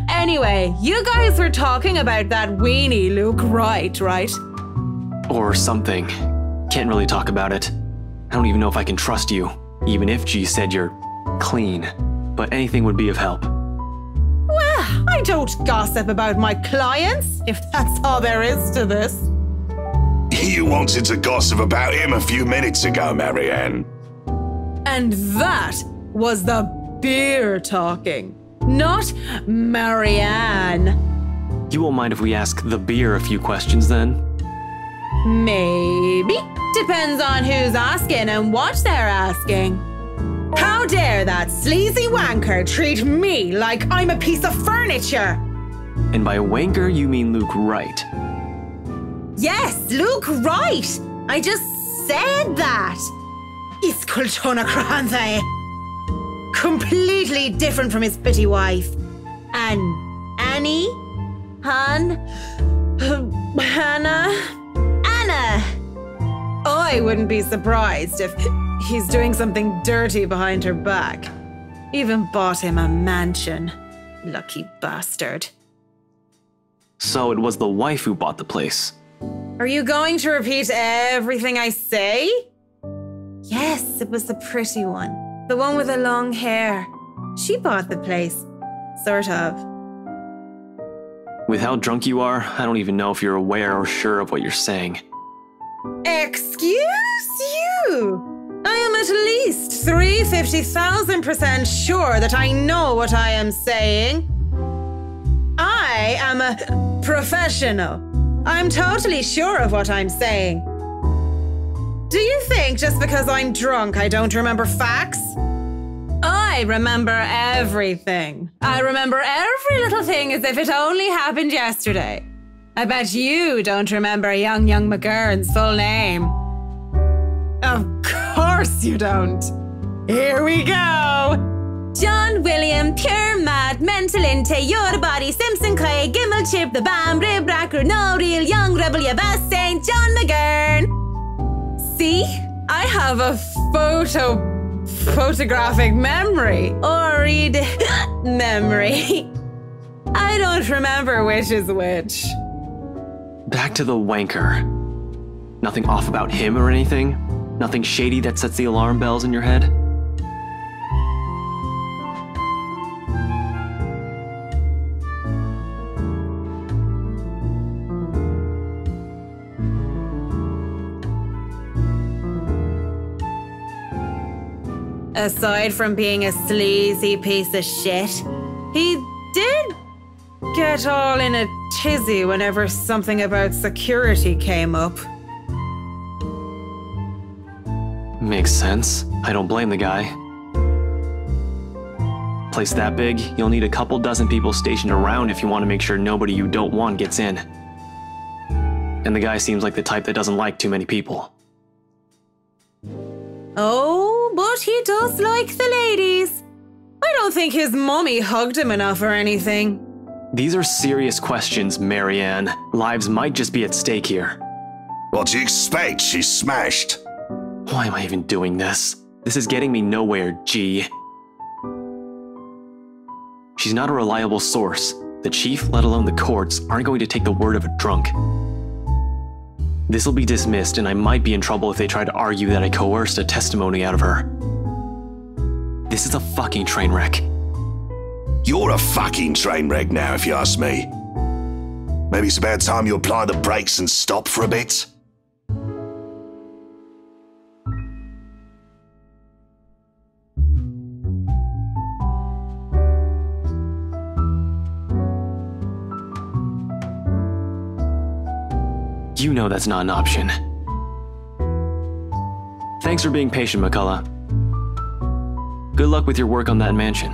Anyway, you guys were talking about that weenie Luke Wright, right? Or something. Can't really talk about it. I don't even know if I can trust you, even if G said you're clean. But anything would be of help. Well, I don't gossip about my clients, if that's all there is to this. You wanted to gossip about him a few minutes ago, Marianne. And that was the beer talking, not Marianne. You won't mind if we ask the beer a few questions then? Maybe. Depends on who's asking and what they're asking. How dare that sleazy wanker treat me like I'm a piece of furniture? And by wanker, you mean Luke Wright. Yes, Luke Wright. I just said that. He's Kultona Kranze. Completely different from his pretty wife. And Annie? Hannah? Anna. I wouldn't be surprised if he's doing something dirty behind her back. Even bought him a mansion. Lucky bastard. So it was the wife who bought the place. Are you going to repeat everything I say? Yes, it was the pretty one. The one with the long hair. She bought the place. Sort of. With how drunk you are, I don't even know if you're aware or sure of what you're saying. Excuse you? I am at least 350,000% sure that I know what I am saying. I am a professional. I'm totally sure of what I'm saying. Do you think just because I'm drunk I don't remember facts? I remember everything. I remember every little thing as if it only happened yesterday. I bet you don't remember young McGurn's full name. Of course you don't. Here we go. John William, pure mad, mental inte, your body, Simpson Clay, Gimmel Chip, the Bam, Rib Racker, no real young rebel, ya best Saint John McGurn. See? I have a photographic memory. Or read memory. I don't remember which is which. Back to the wanker. Nothing off about him or anything? Nothing shady that sets the alarm bells in your head? Aside from being a sleazy piece of shit, he did get all in a tizzy whenever something about security came up. Makes sense. I don't blame the guy. Place that big, you'll need a couple dozen people stationed around if you want to make sure nobody you don't want gets in. And the guy seems like the type that doesn't like too many people. Oh, but he does like the ladies. I don't think his mummy hugged him enough or anything. These are serious questions, Marianne. Lives might just be at stake here. What do you expect? She's smashed. Why am I even doing this? This is getting me nowhere, G. She's not a reliable source. The chief, let alone the courts, aren't going to take the word of a drunk. This'll be dismissed, and I might be in trouble if they try to argue that I coerced a testimony out of her. This is a fucking train wreck. You're a fucking train wreck now, if you ask me. Maybe it's about time you apply the brakes and stop for a bit. You know that's not an option. Thanks for being patient, McCullough. Good luck with your work on that mansion.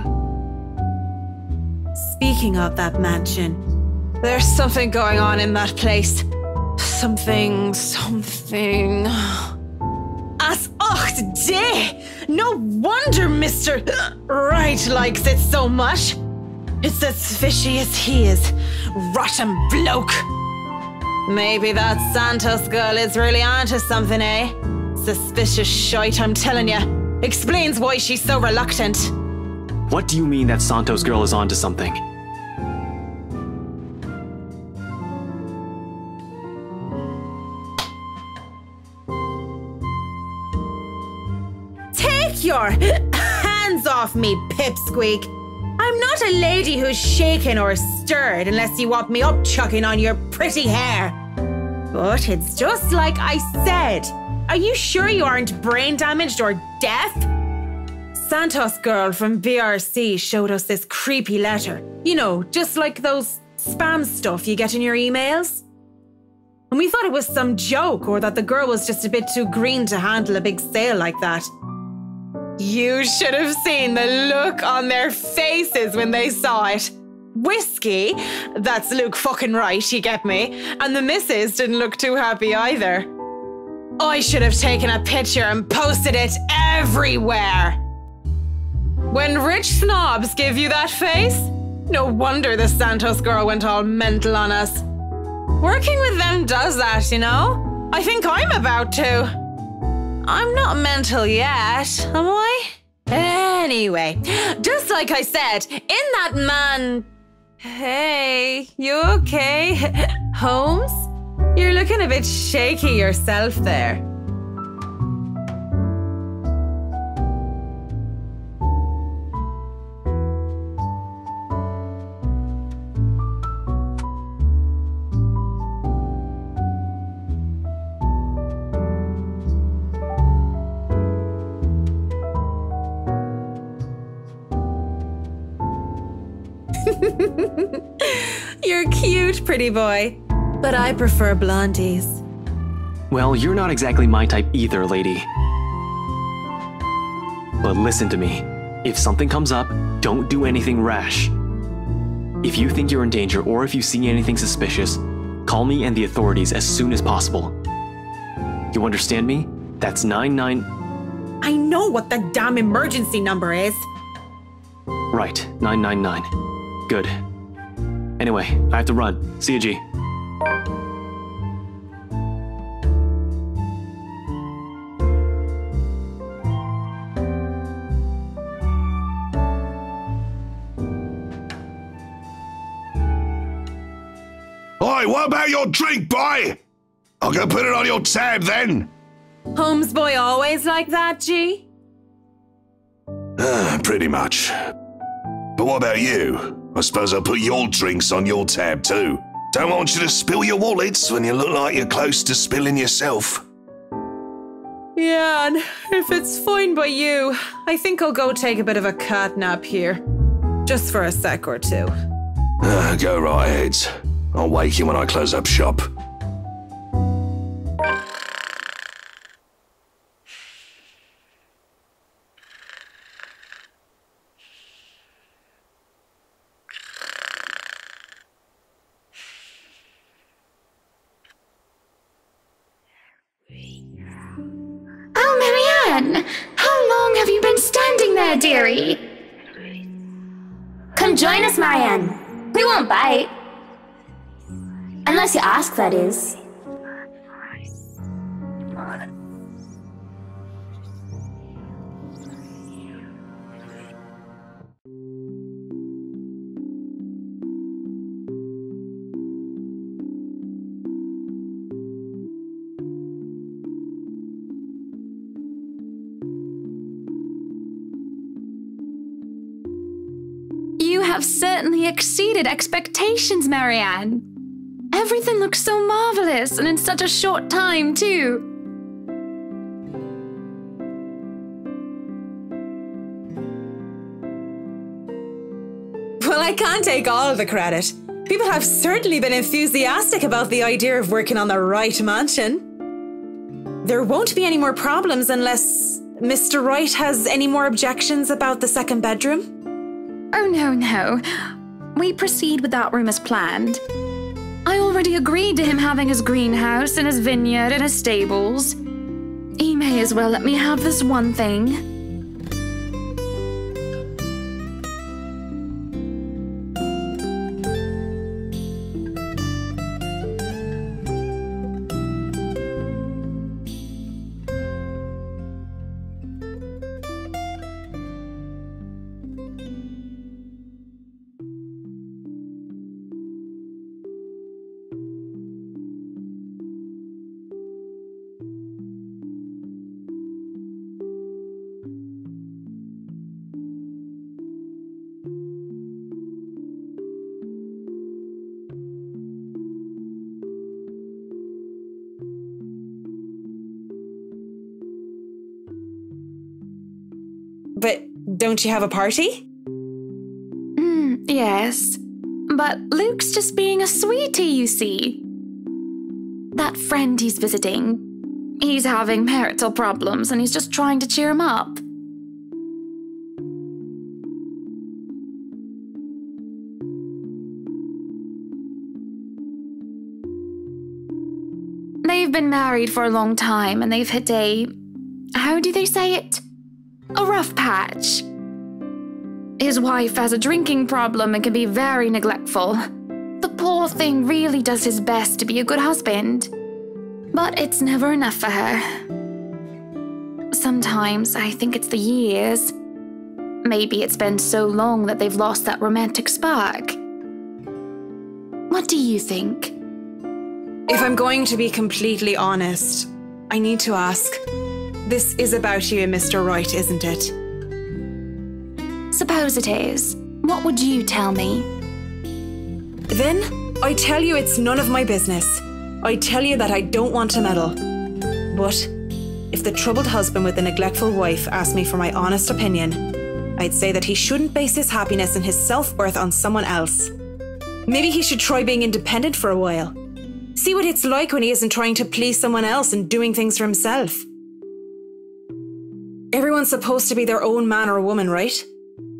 Speaking of that mansion, there's something going on in that place. Something. As ocht day! No wonder Mr. Wright likes it so much. It's as fishy as he is. Rotten bloke. Maybe that Santos girl is really onto something, eh? Suspicious shite, I'm telling ya. Explains why she's so reluctant. What do you mean that Santos girl is onto something? Take your hands off me, pipsqueak. I'm not a lady who's shaken or stirred unless you want me upchucking on your pretty hair. But it's just like I said. Are you sure you aren't brain damaged or deaf? Santos girl from BRC showed us this creepy letter. You know, just like those spam stuff you get in your emails. And we thought it was some joke or that the girl was just a bit too green to handle a big sale like that. You should have seen the look on their faces when they saw it. Whiskey, that's Luke fucking right, you get me? And the missus didn't look too happy either. I should have taken a picture and posted it everywhere. When rich snobs give you that face, no wonder the Santos girl went all mental on us. Working with them does that, you know? I think I'm about to. I'm not mental yet, am I? Anyway, just like I said, in that man... Hey, you okay? Holmes? You're looking a bit shaky yourself there. You're cute, pretty boy. But I prefer blondies. Well, you're not exactly my type either, lady. But listen to me. If something comes up, don't do anything rash. If you think you're in danger or if you see anything suspicious, call me and the authorities as soon as possible. You understand me? That's 99... I know what the damn emergency number is. Right, 999. Good. Anyway, I have to run. See you, G. Oi, what about your drink, boy? I'll go put it on your tab then. Holmes boy always like that, G? Pretty much. But what about you? I suppose I'll put your drinks on your tab too. Don't want you to spill your wallets when you look like you're close to spilling yourself. Yeah, and if it's fine by you, I think I'll go take a bit of a cat nap here. Just for a sec or two. Go right ahead. I'll wake you when I close up shop. Oh, Marianne! How long have you been standing there, dearie? Come join us, Marianne. We won't bite. Unless you ask, that is. You have certainly exceeded expectations, Marianne. Everything looks so marvelous, and in such a short time, too. Well, I can't take all of the credit. People have certainly been enthusiastic about the idea of working on the right mansion. There won't be any more problems unless Mr. Wright has any more objections about the second bedroom. Oh, no. We proceed with that room as planned. I already agreed to him having his greenhouse and his vineyard and his stables. He may as well let me have this one thing. But don't you have a party? Yes. But Luke's just being a sweetie, you see. That friend he's visiting, he's having marital problems and he's just trying to cheer him up. They've been married for a long time and they've hit a... how do they say it? A rough patch. His wife has a drinking problem and can be very neglectful. The poor thing really does his best to be a good husband. But it's never enough for her. Sometimes I think it's the years. Maybe it's been so long that they've lost that romantic spark. What do you think? If I'm going to be completely honest, I need to ask. This is about you and Mr. Wright, isn't it? Suppose it is. What would you tell me? Then, I tell you it's none of my business. I tell you that I don't want to meddle. But if the troubled husband with the neglectful wife asks me for my honest opinion, I'd say that he shouldn't base his happiness and his self-worth on someone else. Maybe he should try being independent for a while. See what it's like when he isn't trying to please someone else and doing things for himself. Everyone's supposed to be their own man or woman, right?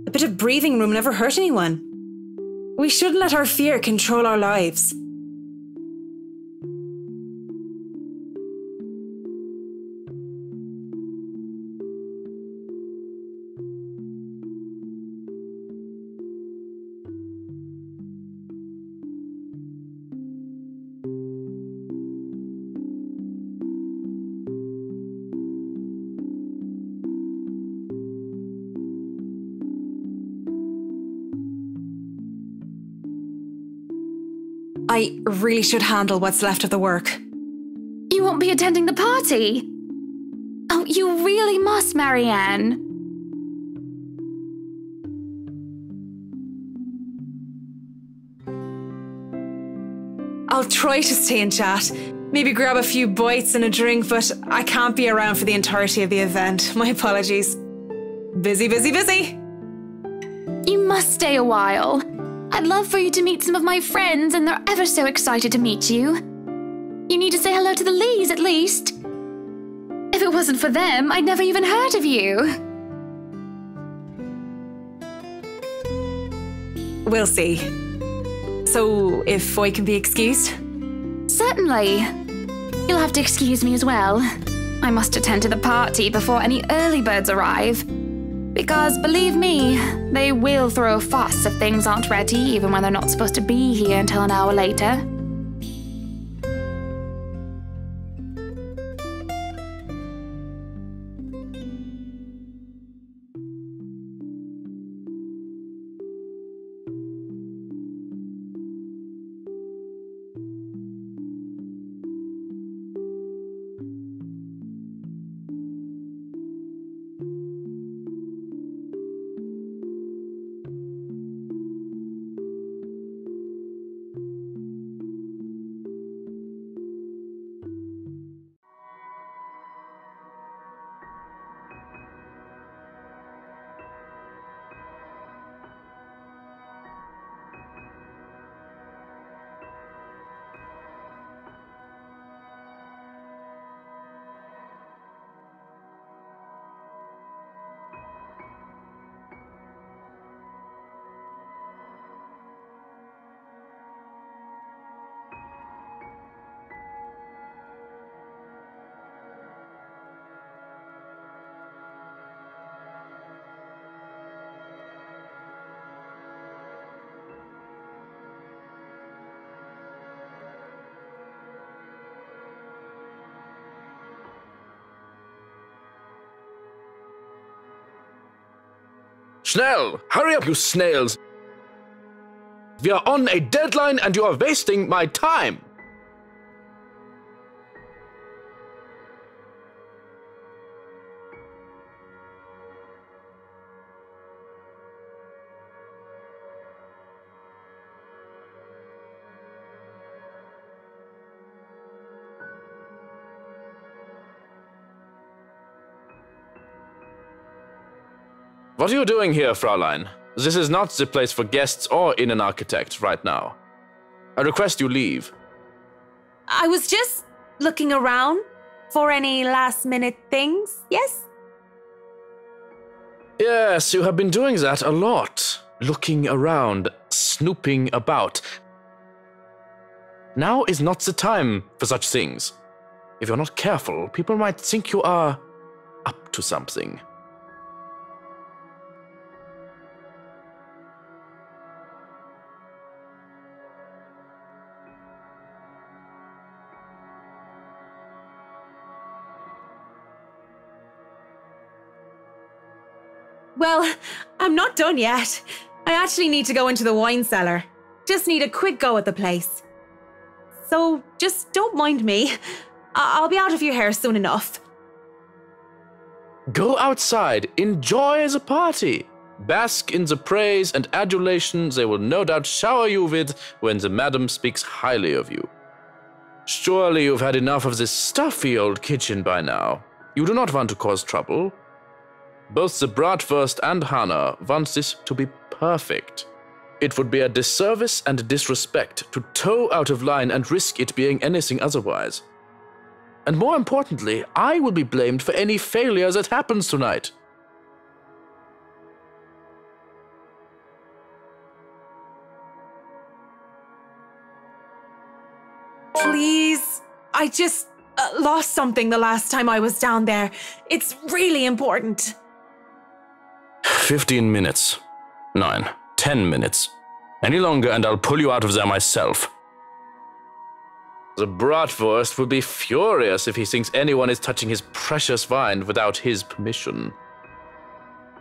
A bit of breathing room never hurt anyone. We shouldn't let our fear control our lives. I really should handle what's left of the work. You won't be attending the party? Oh, you really must, Marianne. I'll try to stay and chat. Maybe grab a few bites and a drink, but I can't be around for the entirety of the event. My apologies. Busy, busy, busy. You must stay a while. I'd love for you to meet some of my friends, and they're ever so excited to meet you. You need to say hello to the Lees, at least. If it wasn't for them, I'd never even heard of you. We'll see. So, if I can be excused? Certainly. You'll have to excuse me as well. I must attend to the party before any early birds arrive. Because, believe me, they will throw a fuss if things aren't ready, even when they're not supposed to be here until an hour later. Schnell! Hurry up, you snails! We are on a deadline and you are wasting my time! What are you doing here, Fraulein? This is not the place for guests or in an architect right now. I request you leave. I was just looking around for any last-minute things, yes? Yes, you have been doing that a lot. Looking around, snooping about. Now is not the time for such things. If you're not careful, people might think you are up to something. Well, I'm not done yet. I actually need to go into the wine cellar. Just need a quick go at the place. So just don't mind me. I'll be out of your hair soon enough. Go outside, enjoy the party. Bask in the praise and adulation they will no doubt shower you with when the madam speaks highly of you. Surely you've had enough of this stuffy old kitchen by now. You do not want to cause trouble. Both the Bratwurst and Hannah want this to be perfect. It would be a disservice and a disrespect to toe out of line and risk it being anything otherwise. And more importantly, I will be blamed for any failure that happens tonight. Please, I just lost something the last time I was down there. It's really important. 15 minutes. 9, 10 minutes. Any longer and I'll pull you out of there myself. The Bratwurst will be furious if he thinks anyone is touching his precious wine without his permission.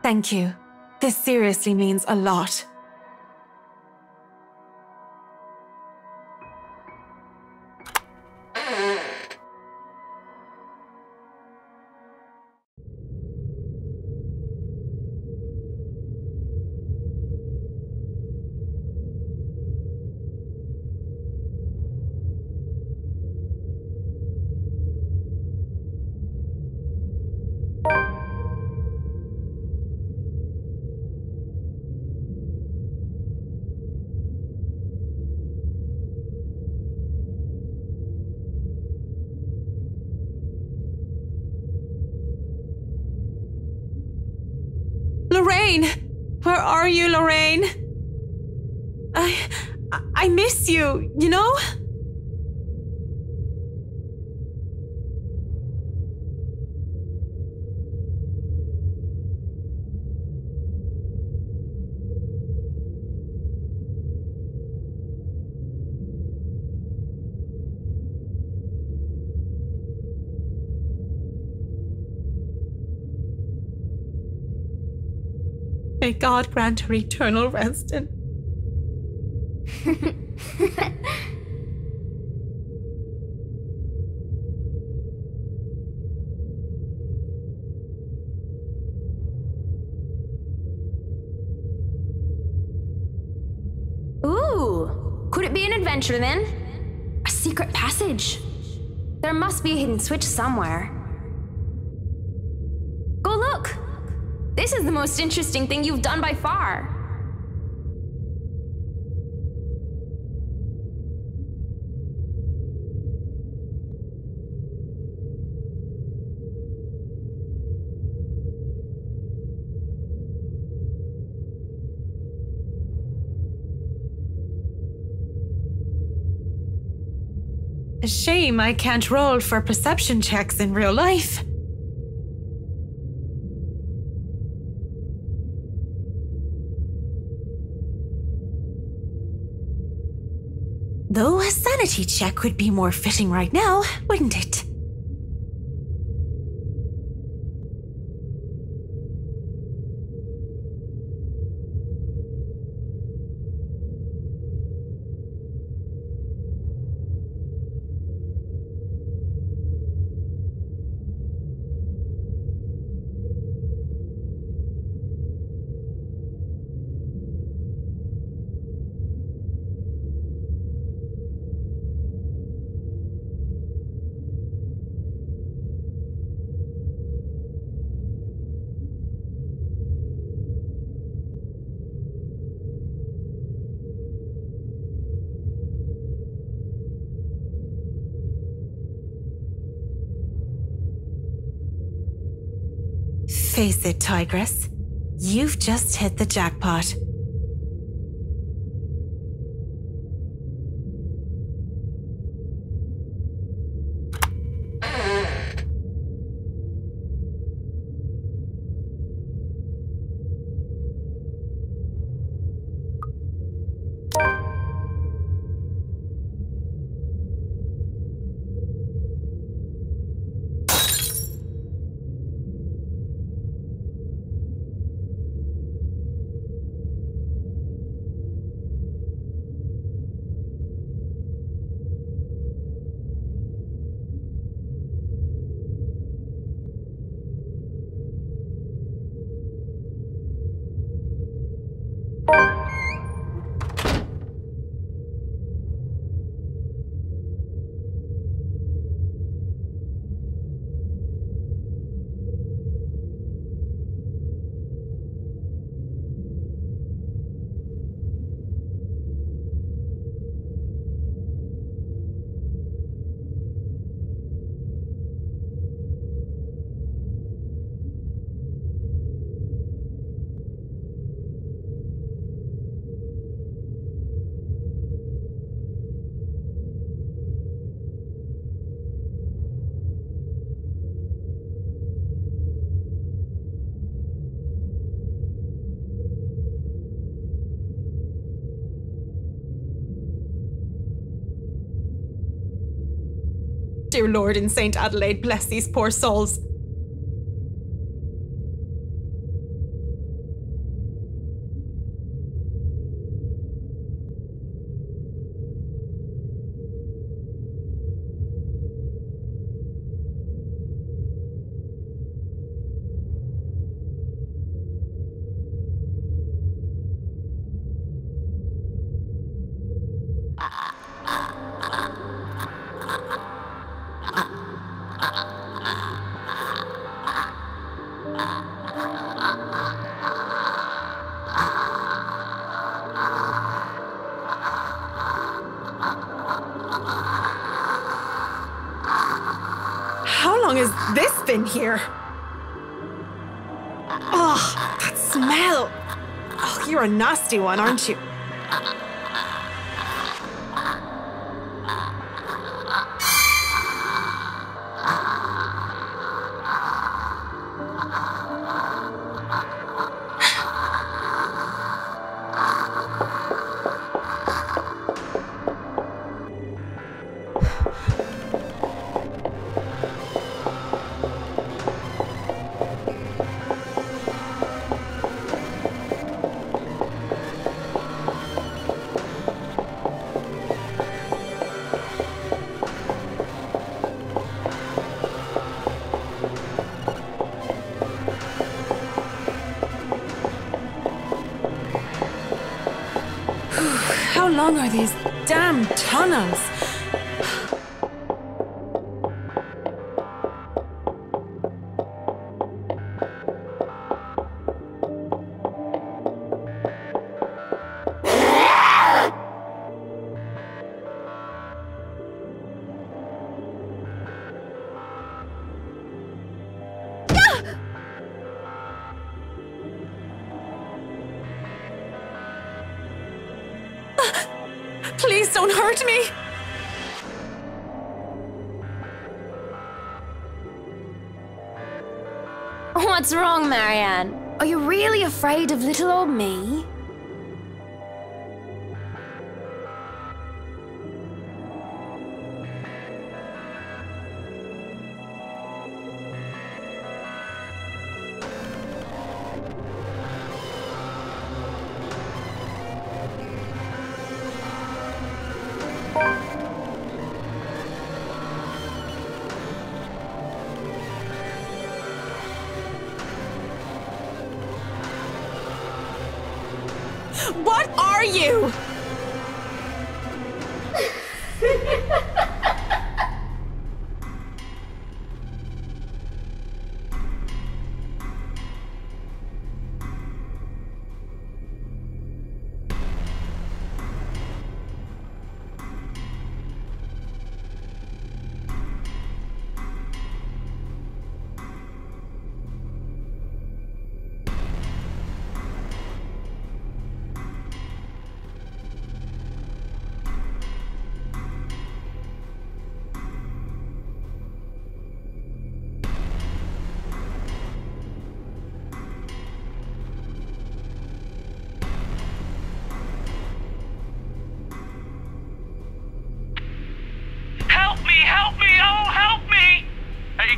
Thank you. This seriously means a lot. Lorraine! Where are you, Lorraine? I miss you, you know? May God grant her eternal rest and... Ooh, could it be an adventure then? A secret passage? There must be a hidden switch somewhere. Go look! This is the most interesting thing you've done by far. A shame I can't roll for perception checks in real life. Though a sanity check would be more fitting right now, wouldn't it? Face it, Tigress. You've just hit the jackpot. Dear Lord in St. Adelaide, bless these poor souls. How long has this been here? Oh, that smell. Oh, you're a nasty one, aren't you? How long are these damn tunnels? Please don't hurt me! What's wrong, Marianne? Are you really afraid of little old me? What are you?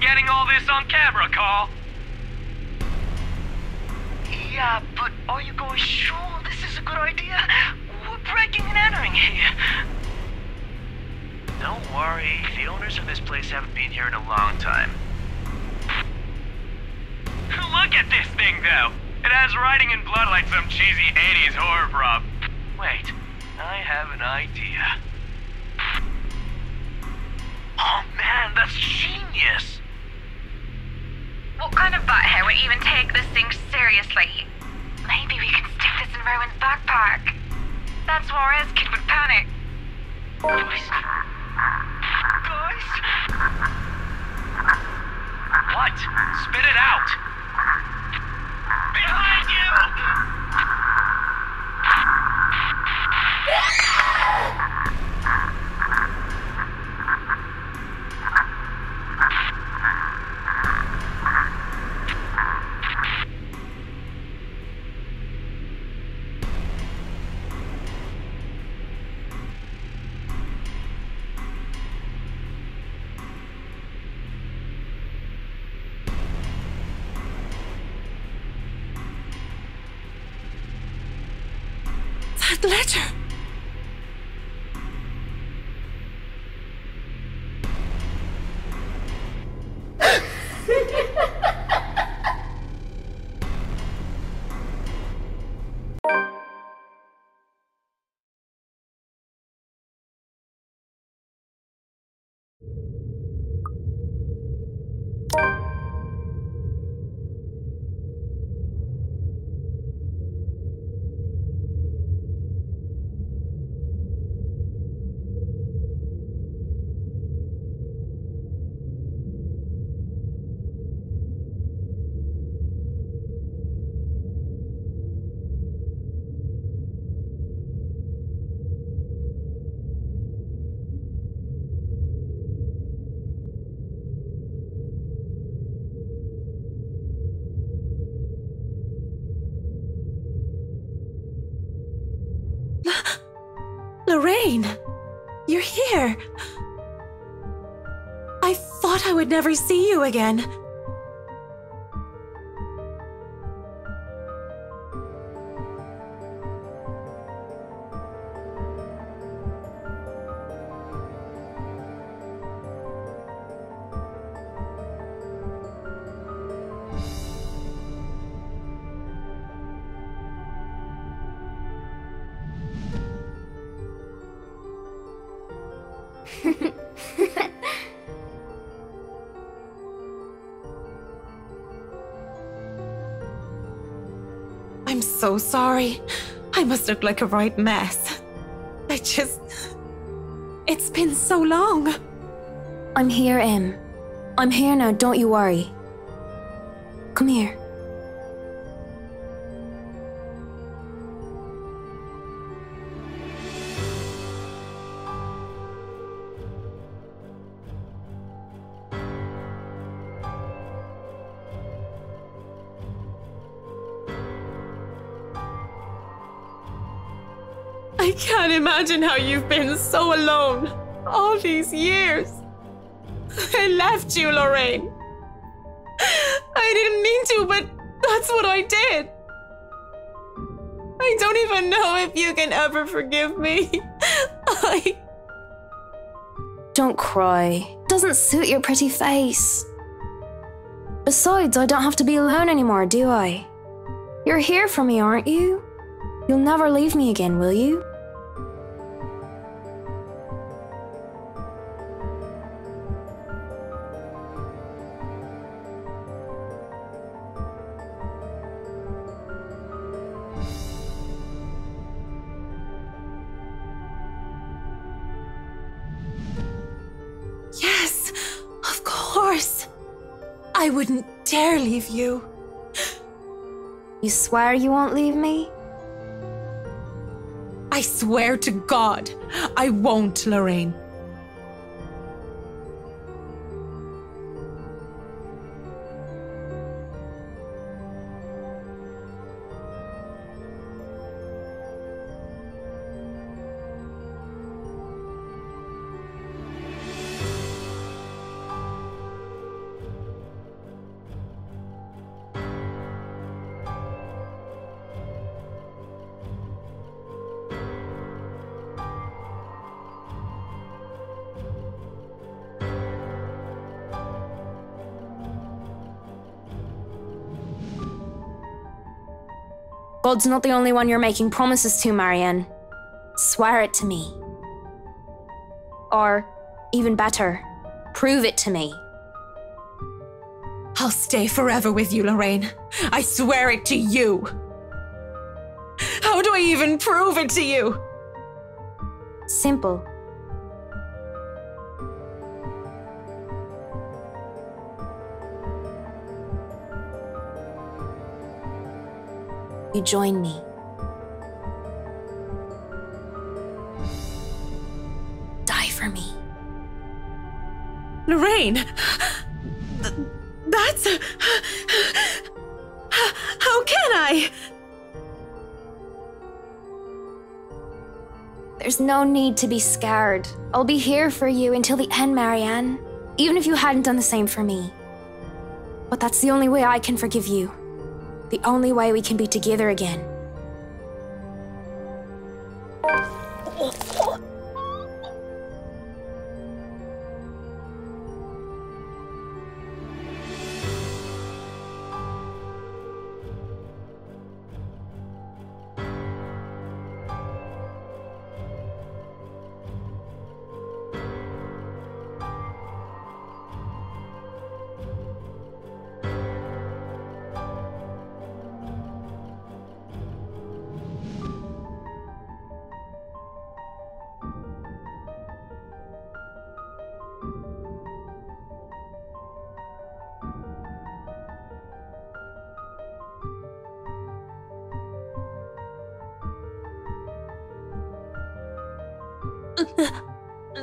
Getting all this on camera, Carl? Yeah, but are you guys sure this is a good idea? We're breaking and entering here. Don't worry, the owners of this place haven't been here in a long time. Look at this thing, though. It has writing in blood like some cheesy 80s horror prop. Wait, I have an idea. Oh man, that's genius! What kind of butthead would even take this thing seriously? Maybe we can stick this in Rowan's backpack. That's Juarez kid would panic. Guys? What? Spit it out! Behind you! letter. Lorraine, you're here. I thought I would never see you again. I'm so sorry. I must look like a right mess. It's been so long. I'm here, Em. I'm here now, don't you worry. Come here. I can't imagine how you've been so alone all these years. I left you, Lorraine. I didn't mean to, but that's what I did. I don't even know if you can ever forgive me. Don't cry. Doesn't suit your pretty face. Besides, I don't have to be alone anymore, do I? You're here for me, aren't you? You'll never leave me again, will you? Yes, of course. I wouldn't dare leave you. You swear you won't leave me? I swear to God, I won't, Lorraine. God's not the only one you're making promises to, Marianne. Swear it to me. Or, even better, prove it to me. I'll stay forever with you, Lorraine. I swear it to you. How do I even prove it to you? Simple. You join me. Die for me. Lorraine! That's... How can I? There's no need to be scared. I'll be here for you until the end, Marianne. Even if you hadn't done the same for me. But that's the only way I can forgive you. The only way we can be together again.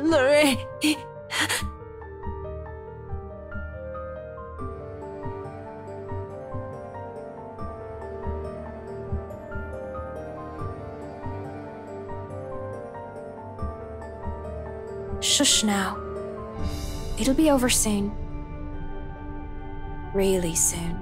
Lorraine. Shush now. It'll be over soon. Really soon.